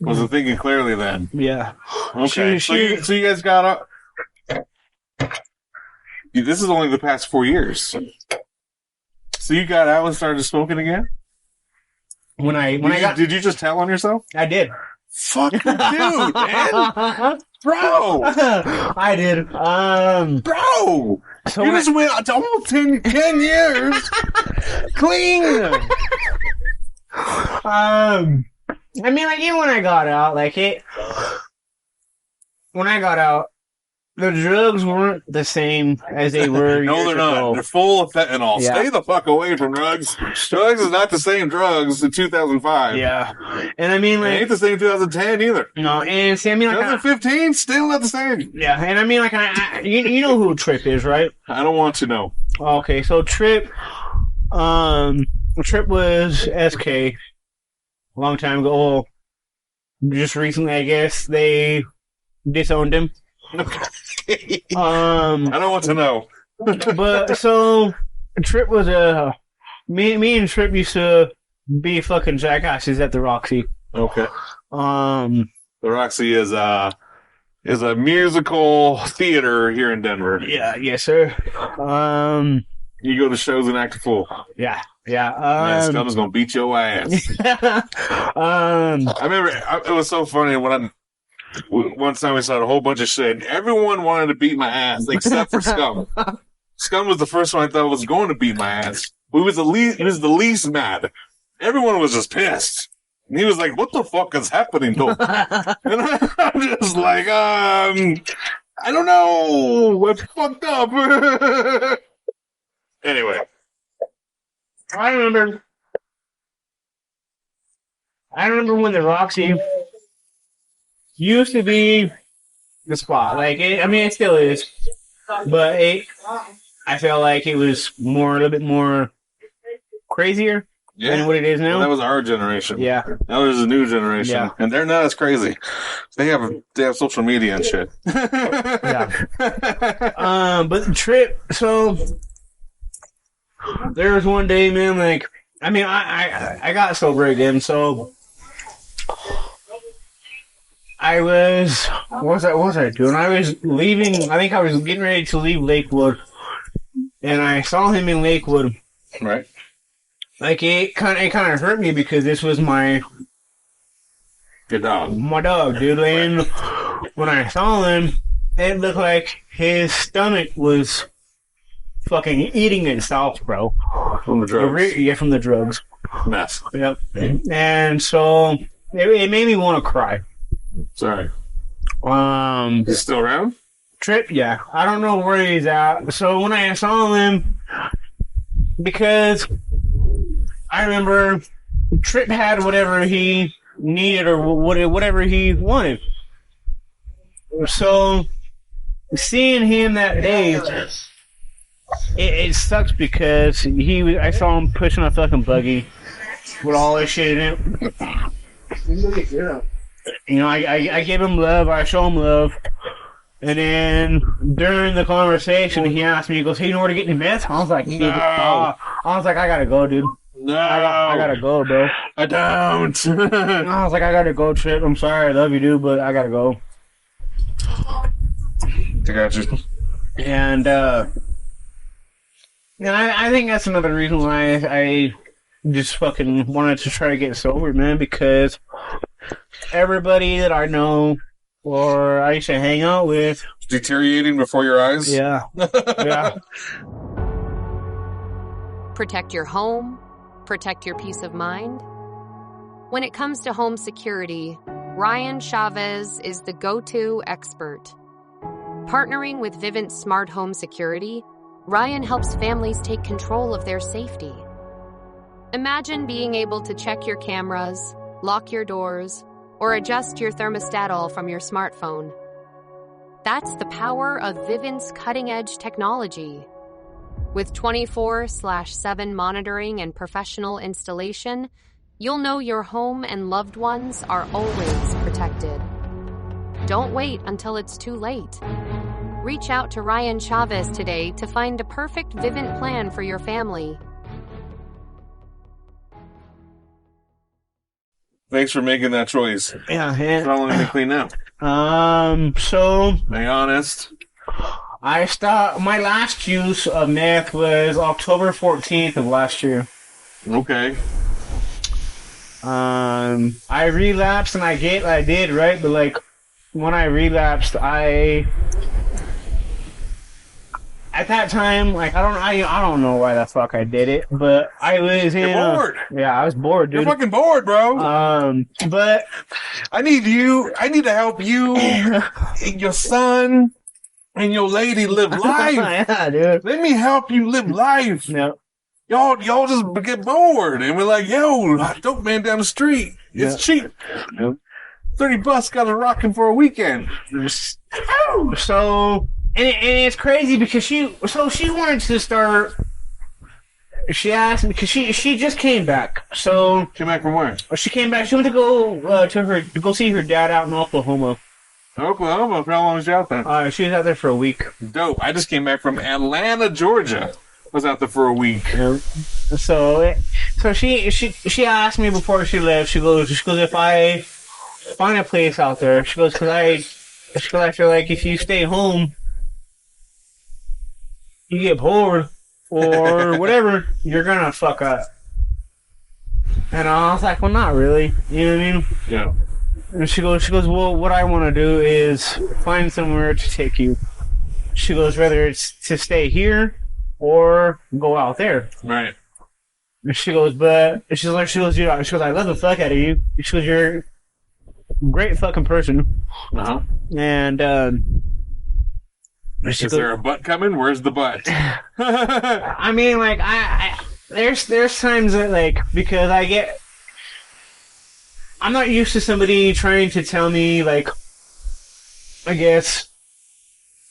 wasn't thinking clearly then. Yeah. Okay. So you guys got up. This is only the past 4 years. So you got out and started smoking again? Did you just tell on yourself? I did. Fuck you, dude, man. Bro! I did. Bro! So you just went almost 10 years clean. I mean, like, even when I got out, the drugs weren't the same as they were. No, they're not. Ago. They're full of fentanyl. Yeah. Stay the fuck away from drugs. Drugs is not the same drugs in 2005. Yeah. And I mean, like... It ain't the same in 2010 either. No, and see, I mean, like... 2015, still not the same. Yeah, and I mean, like, you know who Trip is, right? I don't want to know. Okay, so Trip was SK a long time ago. Well, just recently, I guess, they disowned him. I don't want to know. But so Trip was me and Trip used to be fucking jackasses at the Roxy. Okay. The Roxy is a musical theater here in Denver. Yeah, yes, sir. You go to shows and act a fool. Yeah. Man, Scum's gonna beat your ass. I remember it was so funny one time we saw a whole bunch of shit. Everyone wanted to beat my ass except for Scum. Scum was the first one I thought was going to beat my ass. He was the least mad. Everyone was just pissed. And he was like, what the fuck is happening to him? And I'm just like, I don't know. It's fucked up. Anyway. I remember when the Roxy used to be the spot. Like, it still is. But I felt like it was a little bit more crazier than what it is now. Well, that was our generation. Yeah. That was the new generation. Yeah. And they're not as crazy. They have social media and shit. Yeah. But Trip, so there was one day, man, like, I mean, I got sober again, so what was I doing? I was leaving, I think I was getting ready to leave Lakewood, and I saw him in Lakewood. Right. Like, it kind of hurt me because this was my dog, dude. And when I saw him, it looked like his stomach was fucking eating itself, bro. From the drugs. Yeah, from the drugs. Mess. Yep. And so it made me want to cry. Sorry. He's still around? Trip, yeah. I don't know where he's at. So when I saw him, because I remember Trip had whatever he needed or whatever he wanted. So seeing him that day, it sucks because I saw him pushing a fucking buggy with all this shit in it. You know, I give him love, I show him love. And then during the conversation, he asked me, he goes, "Hey, you know where to get any meth?" I was like, "No." I was like, "I gotta go, dude. No. I gotta go, bro." I don't. I was like, "I gotta go, Trip. I'm sorry, I love you, dude, but I gotta go." I got you. And I think that's another reason why I just fucking wanted to try to get sober, man, because everybody that I know or I used to hang out with deteriorating before your eyes. Yeah. Yeah. Protect your home, protect your peace of mind. When it comes to home security, Ryan Chavez is the go-to expert. Partnering with Vivint Smart Home Security, Ryan helps families take control of their safety. Imagine being able to check your cameras, lock your doors, or adjust your thermostat all from your smartphone. That's the power of Vivint's cutting-edge technology. With 24/7 monitoring and professional installation, you'll know your home and loved ones are always protected. Don't wait until it's too late. Reach out to Ryan Chavez today to find a perfect Vivint plan for your family. Thanks for making that choice. Yeah. How long did you clean up? So Be honest. I stopped. My last use of meth was October 14th of last year. Okay. I relapsed and I did, right? But like when I relapsed, at that time, like I don't know why the fuck I did it, but I was bored. Yeah, I was bored, dude. You're fucking bored, bro. But I need to help you and your son and your lady live life. Yeah, dude. Let me help you live life. No. Y'all just get bored, and we're like, "Yo, dope man down the street. It's cheap. Nope. $30 got it rocking for a weekend." So, and it's crazy because she wanted to start. She asked me because she just came back. So Came back from where? she came back. She went to go to go see her dad out in Oklahoma. Oklahoma. For how long was you out there? She was out there for a week. Dope. I just came back from Atlanta, Georgia. Was out there for a week. So she asked me before she left. She goes, if I find a place out there, she goes, because I feel like if you stay home, you get bored or whatever, you're gonna fuck up. And I was like, well, not really. You know what I mean? Yeah. And she goes, well, what I want to do is find somewhere to take you. She goes, whether it's to stay here or go out there. Right. And she goes, I love the fuck out of you. She goes, you're a great fucking person. Uh-huh. And, Is there a butt coming? Where's the butt? I mean, like, there's times that, like, because I'm not used to somebody trying to tell me, like, I guess.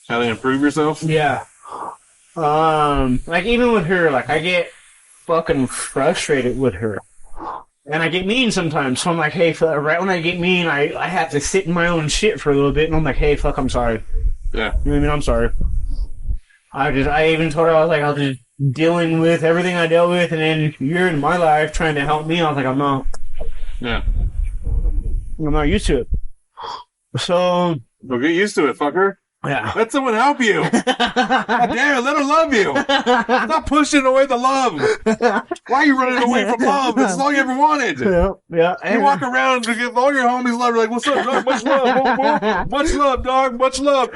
How to improve yourself? Yeah. Like, even with her, like, I get fucking frustrated with her. And I get mean sometimes. So I'm like, hey, right when I get mean, I have to sit in my own shit for a little bit. And I'm like, hey, fuck, I'm sorry. Yeah. You know what I mean? I'm sorry. I even told her, I was just dealing with everything I dealt with. And then you're in my life trying to help me. I was like, I'm not. Yeah. I'm not used to it. So. Well, get used to it, fucker. Yeah. Let someone help you. God damn it, let her love you. Stop pushing away the love. Why are you running away from love? This is all you ever wanted. Yeah. You walk around and give all your homies love. You're like, what's up, dog? Much love. Boom, boom. Much love, dog. Much love.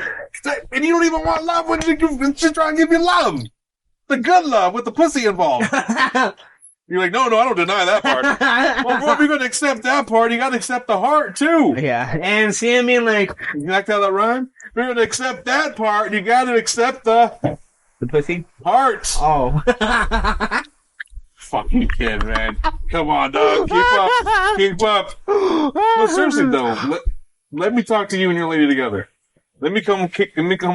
And you don't even want love when she's trying to give you love. The good love with the pussy involved. You're like, no, I don't deny that part. Well, bro, if you're going to accept that part, you got to accept the heart, too. Yeah. And see, I mean, like... You like how that rhyme? If you're going to accept that part, you got to accept the... The pussy? Heart. Oh. Fucking kid, man. Come on, dog. Keep up. No, seriously, though. Let me talk to you and your lady together. Let me come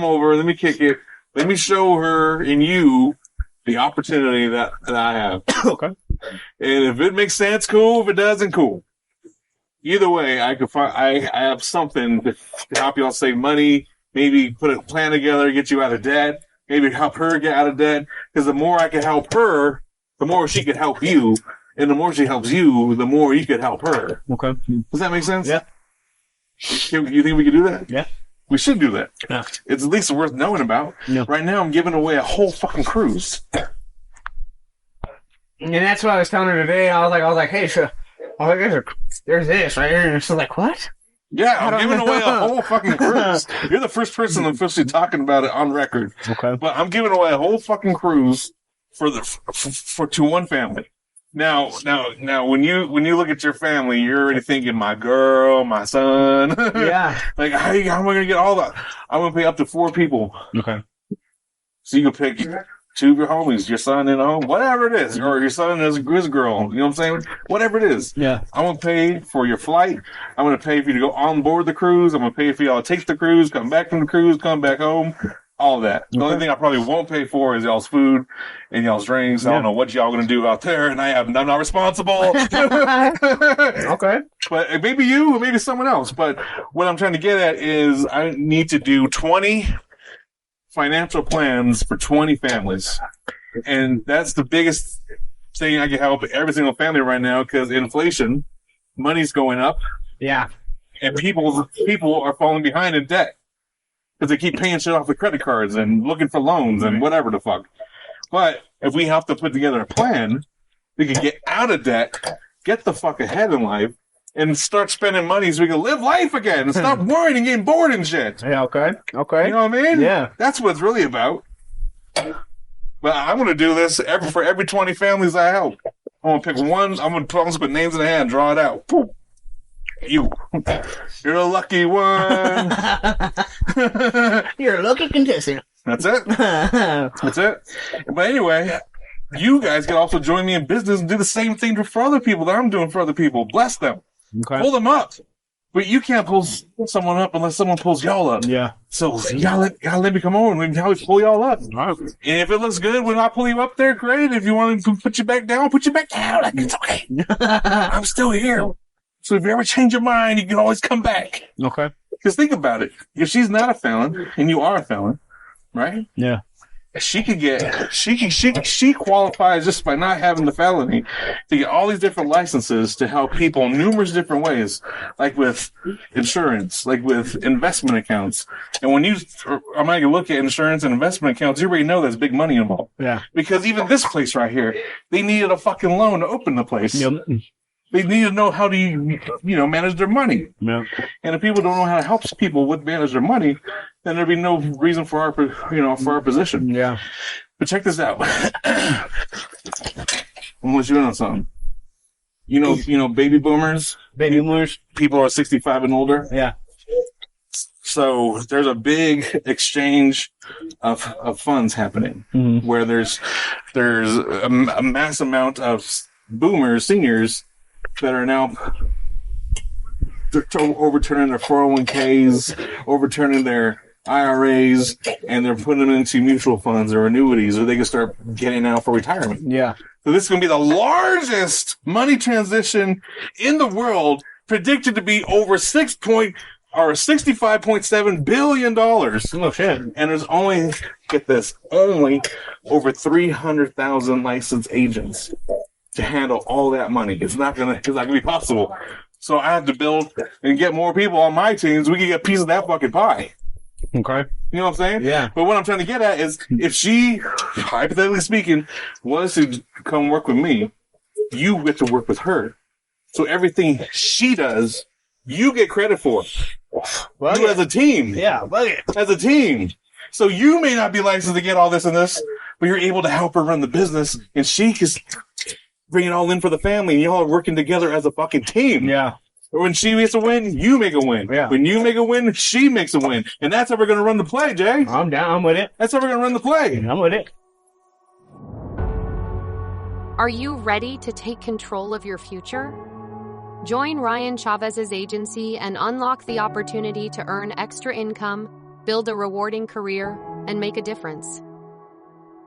over. Let me kick it. Let me show her and you the opportunity that I have. Okay. And if it makes sense, cool. If it doesn't, cool. Either way, I have something to help y'all save money. Maybe put a plan together, get you out of debt. Maybe help her get out of debt. Because the more I can help her, the more she can help you. And the more she helps you, the more you can help her. Okay. Does that make sense? Yeah. You think we can do that? Yeah. We should do that. Yeah. It's at least worth knowing about. Yeah. Right now, I'm giving away a whole fucking cruise. And that's what I was telling her today. I was like, hey, sure. There's this right here. And she's like, what? Yeah, I'm giving away a whole fucking cruise. You're the first person officially talking about it on record. Okay. But I'm giving away a whole fucking cruise to one family. Now, when you look at your family, you're already thinking, my girl, my son. Yeah. Like, how am I going to get all that? I'm going to pay up to 4 people. Okay. So you can pick 2 of your homies, your son and home, whatever it is, or your son and his girl. You know what I'm saying? Whatever it is. Yeah. I'm going to pay for your flight. I'm going to pay for you to go on board the cruise. I'm going to pay for y'all to take the cruise, come back from the cruise, come back home. All that. The only thing I probably won't pay for is y'all's food and y'all's drinks. I don't know what y'all gonna do out there, and I'm not responsible. Okay. But maybe you, or maybe someone else. But what I'm trying to get at is I need to do 20 financial plans for 20 families. And that's the biggest thing I can help every single family right now, because inflation, money's going up. Yeah. And people are falling behind in debt. Because they keep paying shit off the credit cards and looking for loans and whatever the fuck. But if we have to put together a plan, we can get out of debt, get the fuck ahead in life, and start spending money so we can live life again and stop worrying and getting bored and shit. Yeah, okay. Okay. You know what I mean? Yeah. That's what it's really about. But I'm going to do this for every 20 families I help. I'm going to pick one. I'm going to put names in the hat and draw it out. Poof. You're a lucky one. You're a lucky contestant. That's it. That's it. But anyway, you guys can also join me in business and do the same thing for other people that I'm doing for other people. Bless them. Okay. Pull them up. But you can't pull someone up unless someone pulls y'all up. Yeah. So y'all let me come over and let me pull y'all up. Right. And if it looks good when I pull you up there, great. If you want to put you back down, put you back down. Like, it's okay. I'm still here. So if you ever change your mind, you can always come back. Okay. Because think about it. If she's not a felon and you are a felon, right? Yeah. She qualifies just by not having the felony to get all these different licenses to help people in numerous different ways, like with insurance, like with investment accounts. And when I'm going to look at insurance and investment accounts, you already know there's big money involved. Yeah. Because even this place right here, they needed a fucking loan to open the place. Yep. They need to know how to, manage their money. Yeah. And if people don't know how to help people with manage their money, then there'd be no reason for our position. Yeah. But check this out. I'm gonna let you in on something. You know, baby boomers. Baby boomers. People are 65 and older. Yeah. So there's a big exchange of funds happening, where there's a mass amount of boomers, seniors, that are now overturning their 401ks, overturning their IRAs, and they're putting them into mutual funds or annuities, or they can start getting out for retirement. Yeah. So this is going to be the largest money transition in the world, predicted to be over $65.7 billion. Oh, shit. And there's only over 300,000 licensed agents to handle all that money. It's not gonna be possible. So I have to build and get more people on my team so we can get a piece of that fucking pie. Okay. You know what I'm saying? Yeah. But what I'm trying to get at is, if she, hypothetically speaking, was to come work with me, you get to work with her. So everything she does, you get credit for. You as a team. Yeah, as a team. So you may not be licensed to get all this and this, but you're able to help her run the business, and she can bring it all in for the family, and y'all are working together as a fucking team. Yeah. When she makes a win, you make a win. Yeah. When you make a win, she makes a win. And that's how we're going to run the play, Jay. I'm down. I'm with it. That's how we're going to run the play. I'm with it. Are you ready to take control of your future? Join Ryan Chavez's agency and unlock the opportunity to earn extra income, build a rewarding career, and make a difference.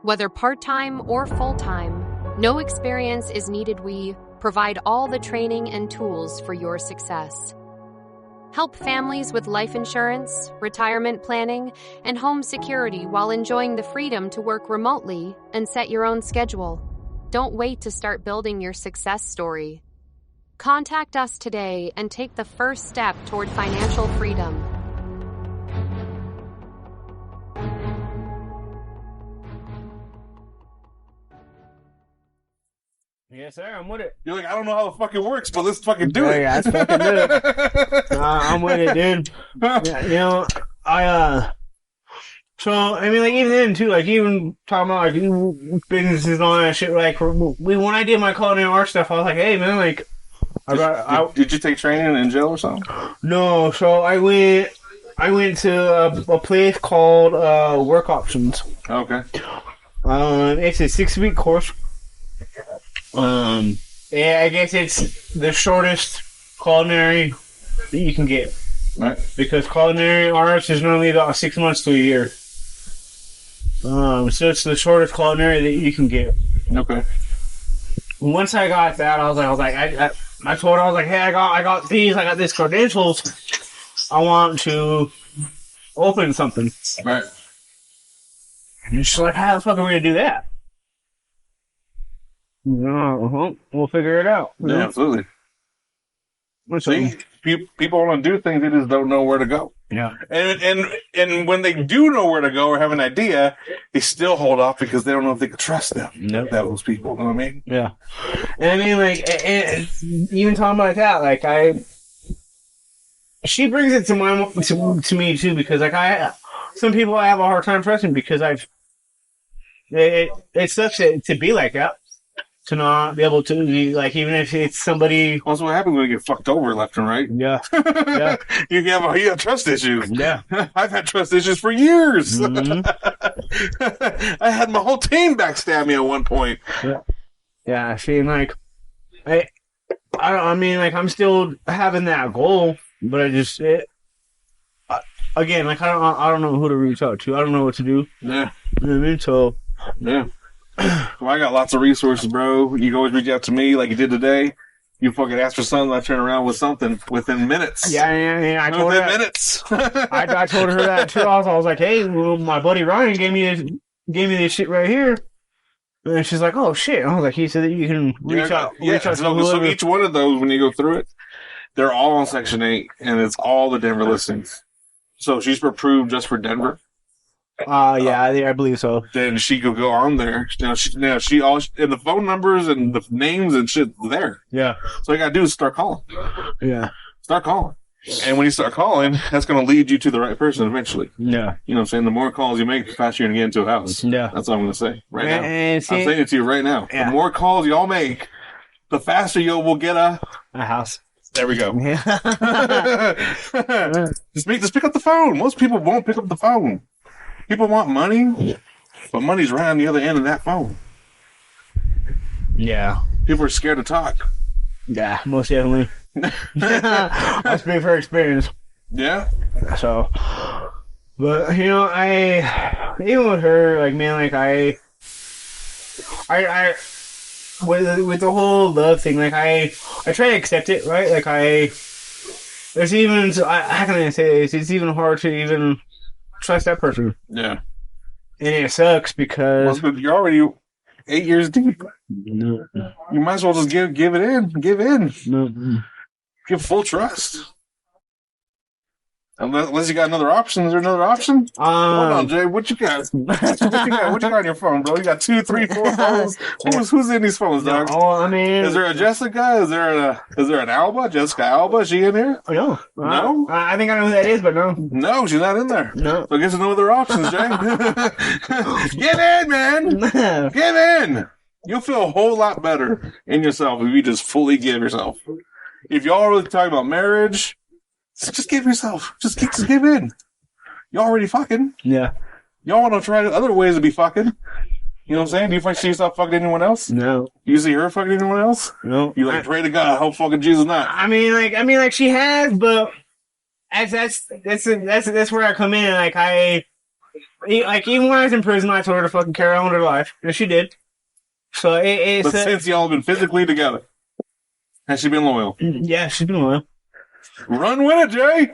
Whether part-time or full-time, no experience is needed. We provide all the training and tools for your success. Help families with life insurance, retirement planning, and home security while enjoying the freedom to work remotely and set your own schedule. Don't wait to start building your success story. Contact us today and take the first step toward financial freedom. Yes, sir. I'm with it. You're like, I don't know how the fuck it works, but let's fucking do it. Yeah, let's fucking do it. I'm with it, dude. Yeah, so, I mean, like, even then, too, like, even talking about, like, businesses and all that shit, like, when I did my culinary art stuff, I was like, hey, man, like, did you take training in jail or something? No, so I went to a place called Work Options. Okay. It's a 6-week course. Yeah, I guess it's the shortest culinary that you can get. Right. Because culinary arts is normally about 6 months to a year. So it's the shortest culinary that you can get. Okay. Once I got that, I told her, I was like, hey, I got these credentials. I want to open something. Right. And she's like, how the fuck are we gonna do that? We'll figure it out. Yeah, absolutely. See, people want to do things, they just don't know where to go. Yeah. And when they do know where to go or have an idea, they still hold off because they don't know if they can trust them. Nope. Those people, you know what I mean? Yeah. And I mean, like, and even talking about that, like, she brings it to me too, because like some people I have a hard time trusting because it sucks to be like that. To not be able to, like, even if it's somebody. Also, what happens when you get fucked over left and right? Yeah. Yeah. you have trust issues. Yeah. I've had trust issues for years. Mm-hmm. I had my whole team backstab me at one point. Yeah. Yeah. I feel like, I mean, like, I'm still having that goal, but again, like, I don't know who to reach out to. I don't know what to do. Yeah. You know what I mean? So. Yeah. Well, I got lots of resources, bro. You can always reach out to me like you did today. You fucking ask for something, I turn around with something within minutes. Yeah. I told her minutes. I told her that too. I was like, hey, well, my buddy Ryan gave me this shit right here. And she's like, oh shit. I was like, he said that you can reach out. So each one of those, when you go through it, they're all on Section 8, and it's all the Denver listings. So she's approved just for Denver. Yeah, I believe so. Then she could go on there. Now she all and the phone numbers and the names and shit there. Yeah. So all you gotta do is start calling. Yeah. Start calling. And when you start calling, that's gonna lead you to the right person eventually. Yeah. You know what I'm saying? The more calls you make, the faster you're gonna get into a house. Yeah. That's what I'm gonna say right now. I'm saying it to you right now. Yeah. The more calls y'all make, the faster you will get a house. There we go. Yeah. Just pick up the phone. Most people won't pick up the phone. People want money, but money's right on the other end of that phone. Yeah. People are scared to talk. Yeah, most definitely. I speak for experience. Yeah. So, but even with her, like, man, like I with the whole love thing, like I try to accept it, right? Like there's even, how can I say this? It's even hard to even trust that person. Yeah. And it sucks because you're already 8 years deep. No. You might as well just give it in. Give in. No. Give full trust. Unless you got another option. Is there another option? Hold on, Jay. What you got? What you got on your phone, bro? You got 2, 3, 4 phones. Who's in these phones, dog? Oh, I mean, is there a Jessica? Is there an Alba? Jessica Alba? Is she in here? No. No? I think I know who that is, but no. No, she's not in there. No. So I guess there's no other options, Jay. Get in, man. Get in. You'll feel a whole lot better in yourself if you just fully give yourself. If y'all really talking about marriage, just give yourself. Just give in. Y'all already fucking. Yeah. Y'all want to try other ways to be fucking. You know what I'm saying? Do you see yourself fucking anyone else? No. You see her fucking anyone else? No. You pray to God, hope fucking Jesus not. I mean, she has, but that's where I come in. Even when I was in prison, I told her to fucking carry on with her life, and she did. So but since y'all have been physically together, has she been loyal? Yeah, she's been loyal. Run with it, Jay.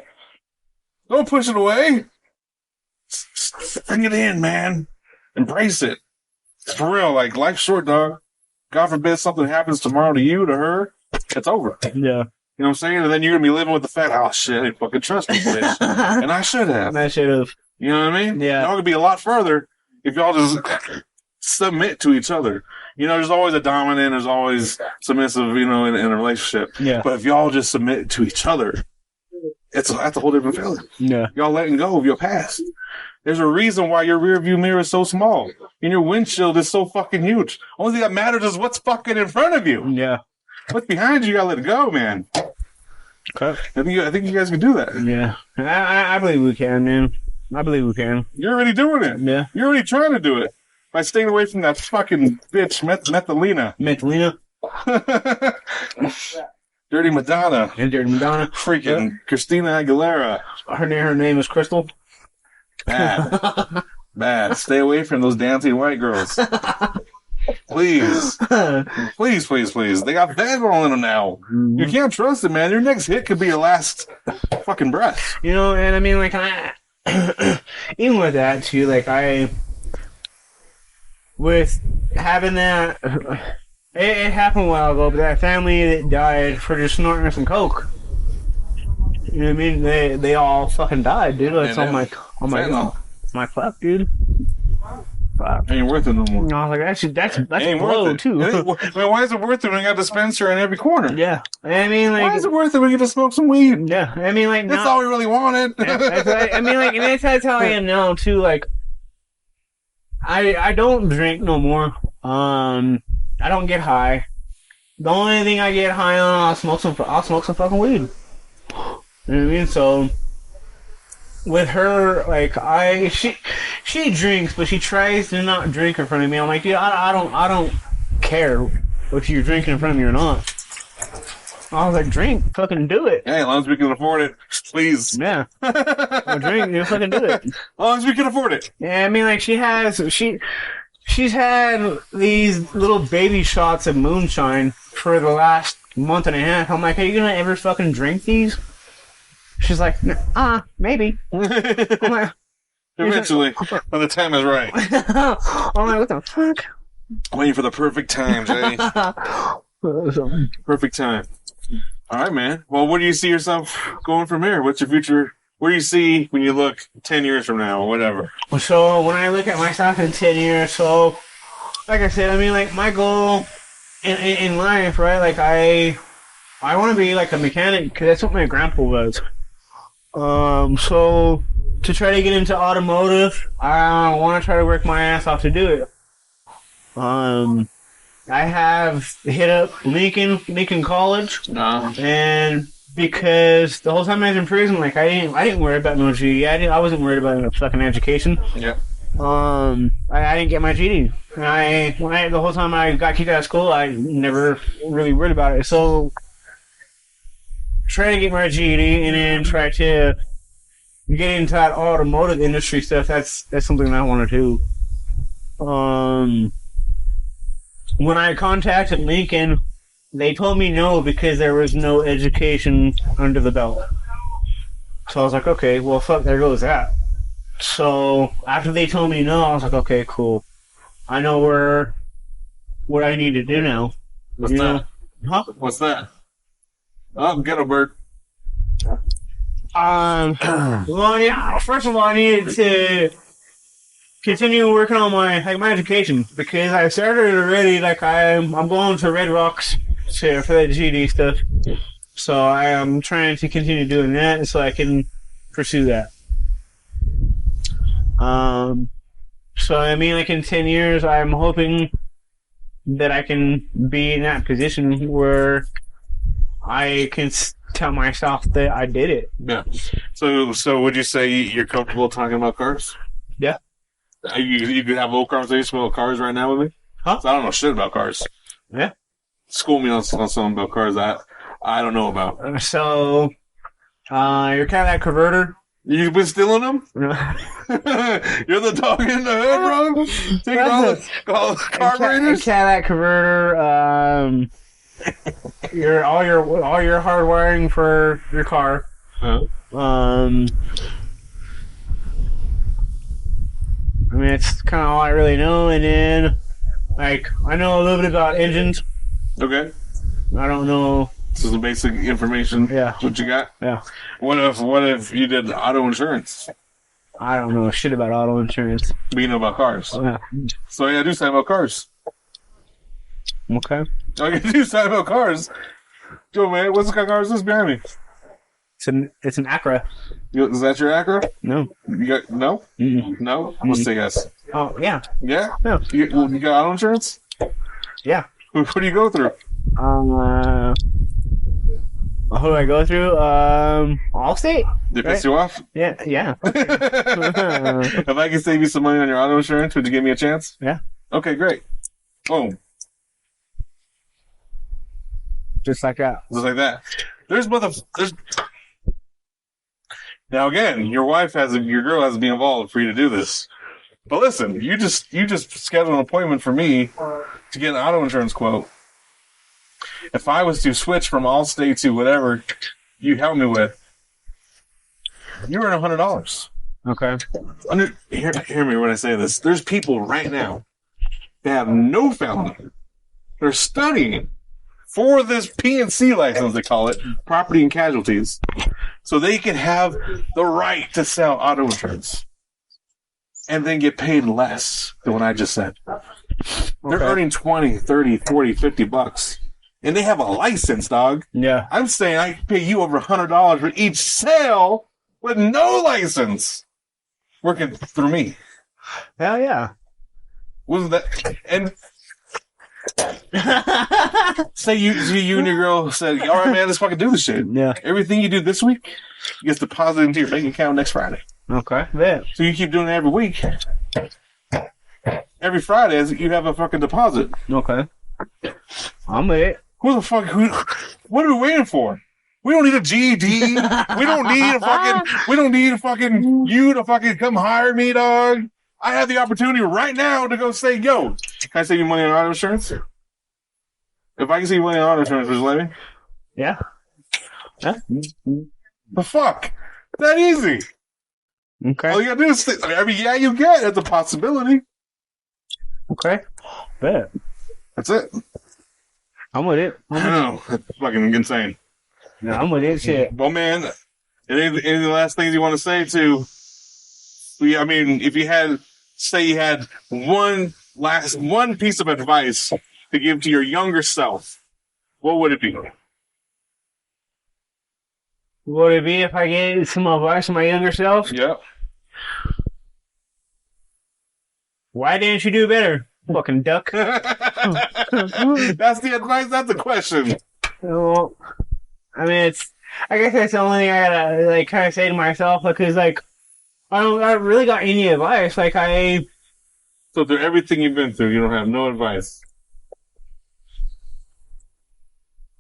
Don't push it away. Bring it in, man. Embrace it. It's for real. Life's short, dog. God forbid something happens tomorrow to you, to her. It's over. Yeah. You know what I'm saying? And then you're going to be living with the fact, oh, shit, I didn't fucking trust me, bitch. And I should have. I should have. You know what I mean? Yeah. Y'all could be a lot further if y'all just submit to each other. There's always a dominant, there's always submissive, in a relationship. Yeah. But if y'all just submit to each other, that's a whole different feeling. Yeah. Y'all letting go of your past. There's a reason why your rear view mirror is so small and your windshield is so fucking huge. Only thing that matters is what's fucking in front of you. Yeah. What's behind you gotta let it go, man. Okay. I think you guys can do that. Yeah. I believe we can, man. I believe we can. You're already doing it. Yeah. You're already trying to do it. By staying away from that fucking bitch, Methalina. Dirty Madonna. And Dirty Madonna. Freaking Christina Aguilera. Her name is Crystal. Bad. Bad. Stay away from those dancing white girls. Please. Please, please, please. They got fentanyl in them now. Mm-hmm. You can't trust it, man. Your next hit could be your last fucking breath. And I mean, even with that, too, with having that, it happened a while ago, but that family that died for just snorting some coke, you know what I mean? They all fucking died, dude. It's on my fuck, dude. Fuck. Ain't worth it no more. No, that's blow too. Why is it worth it when you got a dispenser in every corner? Yeah, I mean, why is it worth it when you get to smoke some weed? Yeah, I mean, that's all we really wanted. Yeah, that's how I am now too. I don't drink no more. I don't get high. The only thing I get high on, I'll smoke some fucking weed. You know what I mean? So with her, she drinks, but she tries to not drink in front of me. I'm like, dude, I don't care if you're drinking in front of me or not. I was like, drink, fucking do it. Hey, as long as we can afford it, please. Yeah. Drink, you fucking do it. As long as we can afford it. Yeah, I mean, she's had these little baby shots of moonshine for the last month and a half. I'm like, are you gonna ever fucking drink these? She's like, maybe. I'm like, eventually, when the time is right. I'm like, what the fuck? Waiting for the perfect time, Jay. Perfect time. All right, man. Well, where do you see yourself going from here? What's your future? Where do you see when you look 10 years from now or whatever? So, when I look at myself in 10 years, so, like I said, I mean, my goal in life, right? I want to be a mechanic because that's what my grandpa was. So, to try to get into automotive, I want to try to work my ass off to do it. I have hit up Lincoln College, and because the whole time I was in prison, I didn't worry about no GED. I wasn't worried about no fucking education. Yeah. I didn't get my GED. And the whole time I got kicked out of school, I never really worried about it. So, try to get my GED and then try to get into that automotive industry stuff. That's something I want to do. When I contacted Lincoln, they told me no because there was no education under the belt. So I was like, okay, well, fuck, there goes that. So after they told me no, I was like, okay, cool. I know what I need to do now. What's that? Huh? What's that? Oh, ghetto bird. Well, yeah, first of all, I needed to continue working on my education because I started already. Like I'm going to Red Rocks for the GD stuff, so I am trying to continue doing that so I can pursue that. So I mean, like in 10 years, I'm hoping that I can be in that position where I can tell myself that I did it. Yeah. So would you say you're comfortable talking about cars? Yeah. You could have a little conversation about cars right now with me? Huh? So I don't know shit about cars. Yeah. School me on something about cars that I don't know about. So, your Cadillac converter. You've been stealing them? You're the dog in the hood, bro? Taking all the carburetors? Cadillac converter, all your hard wiring for your car. Huh? I mean, it's kind of all I really know. And then, like, I know a little bit about engines. Okay. I don't know. This is the basic information. Yeah. What you got? Yeah. What if you did auto insurance? I don't know shit about auto insurance. But you know about cars. Yeah. So yeah, do something about cars. Okay. I can do something about cars. Joe, man, what's the kind of car is this behind me? It's an Acura. Is that your Acura? No. You got no? Mm-mm. No? I'm gonna say yes. Oh yeah. Yeah? No. You got auto insurance? Yeah. Who do you go through? Who do I go through? Allstate. They piss you off? Yeah. Yeah. If I can save you some money on your auto insurance, would you give me a chance? Yeah. Okay, great. Boom. Just like that. Just like that. There's now again, your girl has to be involved for you to do this. But listen, you just schedule an appointment for me to get an auto insurance quote. If I was to switch from Allstate to whatever you help me with, you earn $100. Okay. Hear me when I say this. There's people right now that have no felony. They're studying for this P&C license, they call it, property and casualties, so they can have the right to sell auto insurance and then get paid less than what I just said. They're earning 20, 30, 40, 50 bucks. And they have a license, dog. Yeah. I'm saying I can pay you over $100 for each sale with no license working through me. Hell yeah. Wasn't that? And say you and your girl said, all right, man, let's fucking do this shit. Yeah. Everything you do this week gets deposited into your bank account next Friday. Okay. Yeah. So you keep doing it every week. Every Friday, you have a fucking deposit. Okay. I'm with it. What are we waiting for? We don't need a GED. We don't need a fucking you to fucking come hire me, dog. I have the opportunity right now to go say, yo, can I save you money on auto insurance? If I can save you money on auto insurance, would you let me? Yeah. Yeah. The fuck? That easy. Okay. All you gotta do is you get it. It's a possibility. Okay. Bet. That's it. I'm with it. I know. It's fucking insane. No, I'm with it. Shit. Well, man, any of the last things you want to say to? I mean, if you had one piece of advice to give to your younger self, what would it be? What would it be if I gave some advice to my younger self? Yep. Why didn't you do better? Fucking duck. That's the advice, not the question. Well, I mean, I guess that's the only thing I gotta, like, kind of say to myself, because, like, I don't really got any advice. Like, So through everything you've been through, you don't have no advice.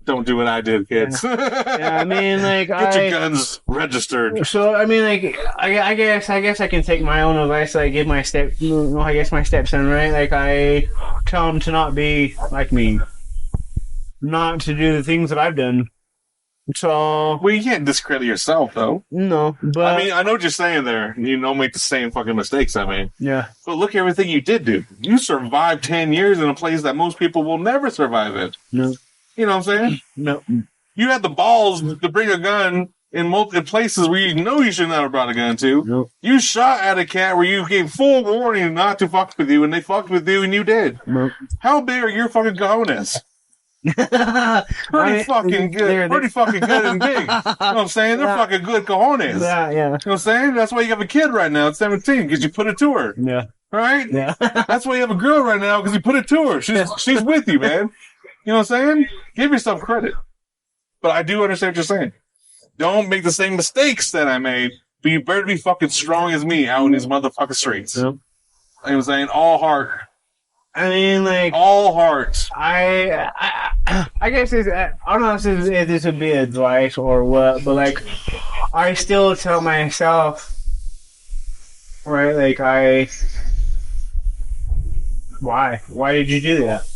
Don't do what I did, kids. Yeah, I mean, like, get your guns registered. So, I mean, like, I guess I can take my own advice. Like, give my my stepson, right? Like, I tell him to not be like me, not to do the things that I've done. So, well, you can't discredit yourself, though. No, but I mean, I know what you're saying there. You don't make the same fucking mistakes. I mean, yeah. But look at everything you did do. You survived 10 years in a place that most people will never survive in. No. You know what I'm saying? No. You had the balls to bring a gun in places where you know you should not have brought a gun to. Nope. You shot at a cat where you gave full warning not to fuck with you, and they fucked with you, and you did. Nope. How big are your fucking cojones? Pretty fucking good. Pretty fucking good and big. You know what I'm saying? They're fucking good cojones. Yeah. You know what I'm saying? That's why you have a kid right now at 17, because you put it to her. Yeah. Right? Yeah. That's why you have a girl right now, because you put it to her. She's with you, man. You know what I'm saying? Give yourself credit. But I do understand what you're saying. Don't make the same mistakes that I made, but you better be fucking strong as me out in these motherfucking streets. Yep. You know what I'm saying? All heart. I mean, like, all heart. I guess I don't know if this would be advice or what, but like, I still tell myself, right? Like, why did you do that?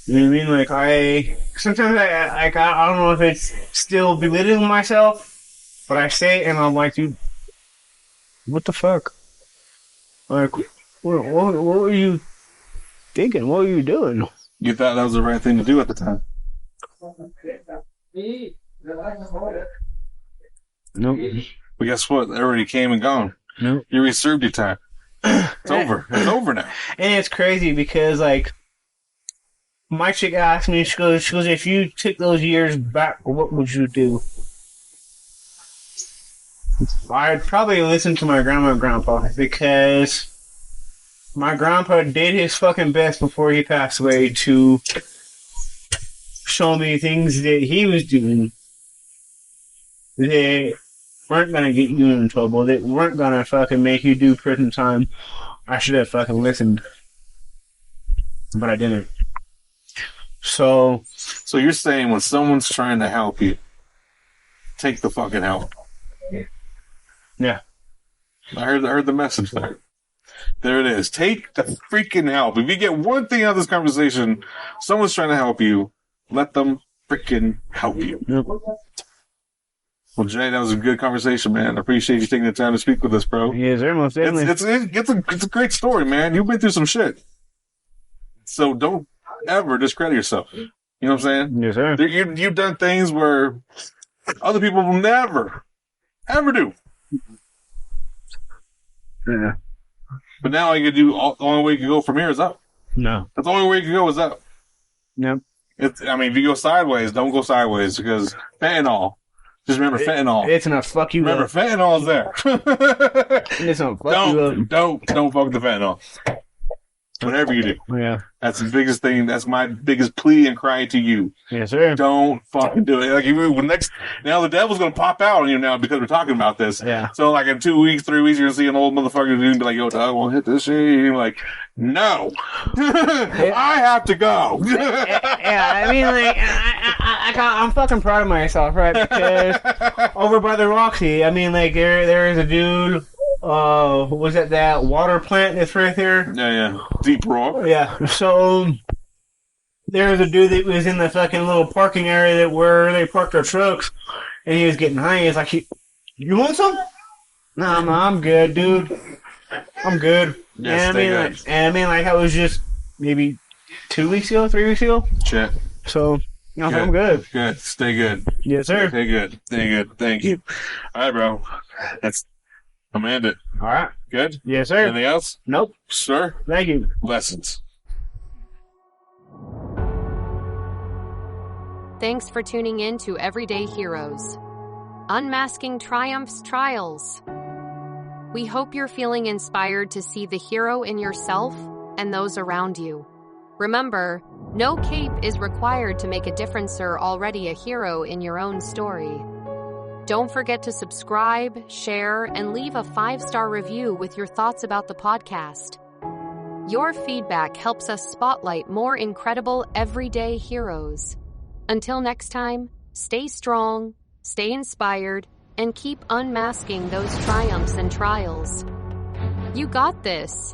You know what I mean? Like, sometimes I don't know if it's still belittling myself, but I say it and I'm like, dude, what the fuck? Like, what were you thinking? What were you doing? You thought that was the right thing to do at the time. Nope. But guess what? It already came and gone. Nope. You reserved your time. It's over. It's over now. And it's crazy because, like, my chick asked me, she goes, if you took those years back, what would you do? I'd probably listen to my grandma and grandpa, because my grandpa did his fucking best before he passed away to show me things that he was doing that weren't gonna get you in trouble, that weren't gonna fucking make you do prison time. I should have fucking listened. But I didn't. So you're saying when someone's trying to help you, take the fucking help. Yeah. I heard the message there. There it is. Take the freaking help. If you get one thing out of this conversation, someone's trying to help you, let them freaking help you. Yep. Well, Jay, that was a good conversation, man. I appreciate you taking the time to speak with us, bro. Yes, sir, most definitely. It's a great story, man. You've been through some shit. So don't ever discredit yourself. You know what I'm saying? Yes, sir. You've done things where other people will never, ever do. Yeah. But now all you can do, the only way you can go from here is up. No. That's the only way you can go is up. Yep. If you go sideways, don't go sideways, because fentanyl. Just remember fentanyl. It's gonna fuck you remember, up. Remember, fentanyl's there. It's gonna fuck you up. Don't fuck with the fentanyl. Whatever you do. Yeah. That's the biggest thing. That's my biggest plea and cry to you. Yes, sir. Don't fucking do it. Like, now the devil's gonna pop out on you now because we're talking about this. Yeah. So like in 2 weeks, 3 weeks, you're gonna see an old motherfucker and be like, yo, dog, I want to hit this shit. And you're like, no. I have to go. Yeah, I mean, like, I'm fucking proud of myself, right? Because over by the Roxy, I mean, like, there is a dude. Was it that water plant that's right there? Yeah. Deep Raw. Yeah. So there was a dude that was in the fucking little parking area where they parked their trucks, and he was getting high. He's like, "You want some?" No, I'm good, dude. I'm good. Yeah, I mean, like, that was just maybe 2 weeks ago, 3 weeks ago. Shit. So, I'm good. Good. Stay good. Yes, sir. Stay good. Thank you. All right, bro. Amanda. All right. Good? Yes, sir. Anything else? Nope. Sir? Thank you. Lessons. Thanks for tuning in to Everyday Heroes. Unmasking Triumphs Trials. We hope you're feeling inspired to see the hero in yourself and those around you. Remember, no cape is required to make a difference. You're already a hero in your own story. Don't forget to subscribe, share, and leave a 5-star review with your thoughts about the podcast. Your feedback helps us spotlight more incredible everyday heroes. Until next time, stay strong, stay inspired, and keep unmasking those triumphs and trials. You got this.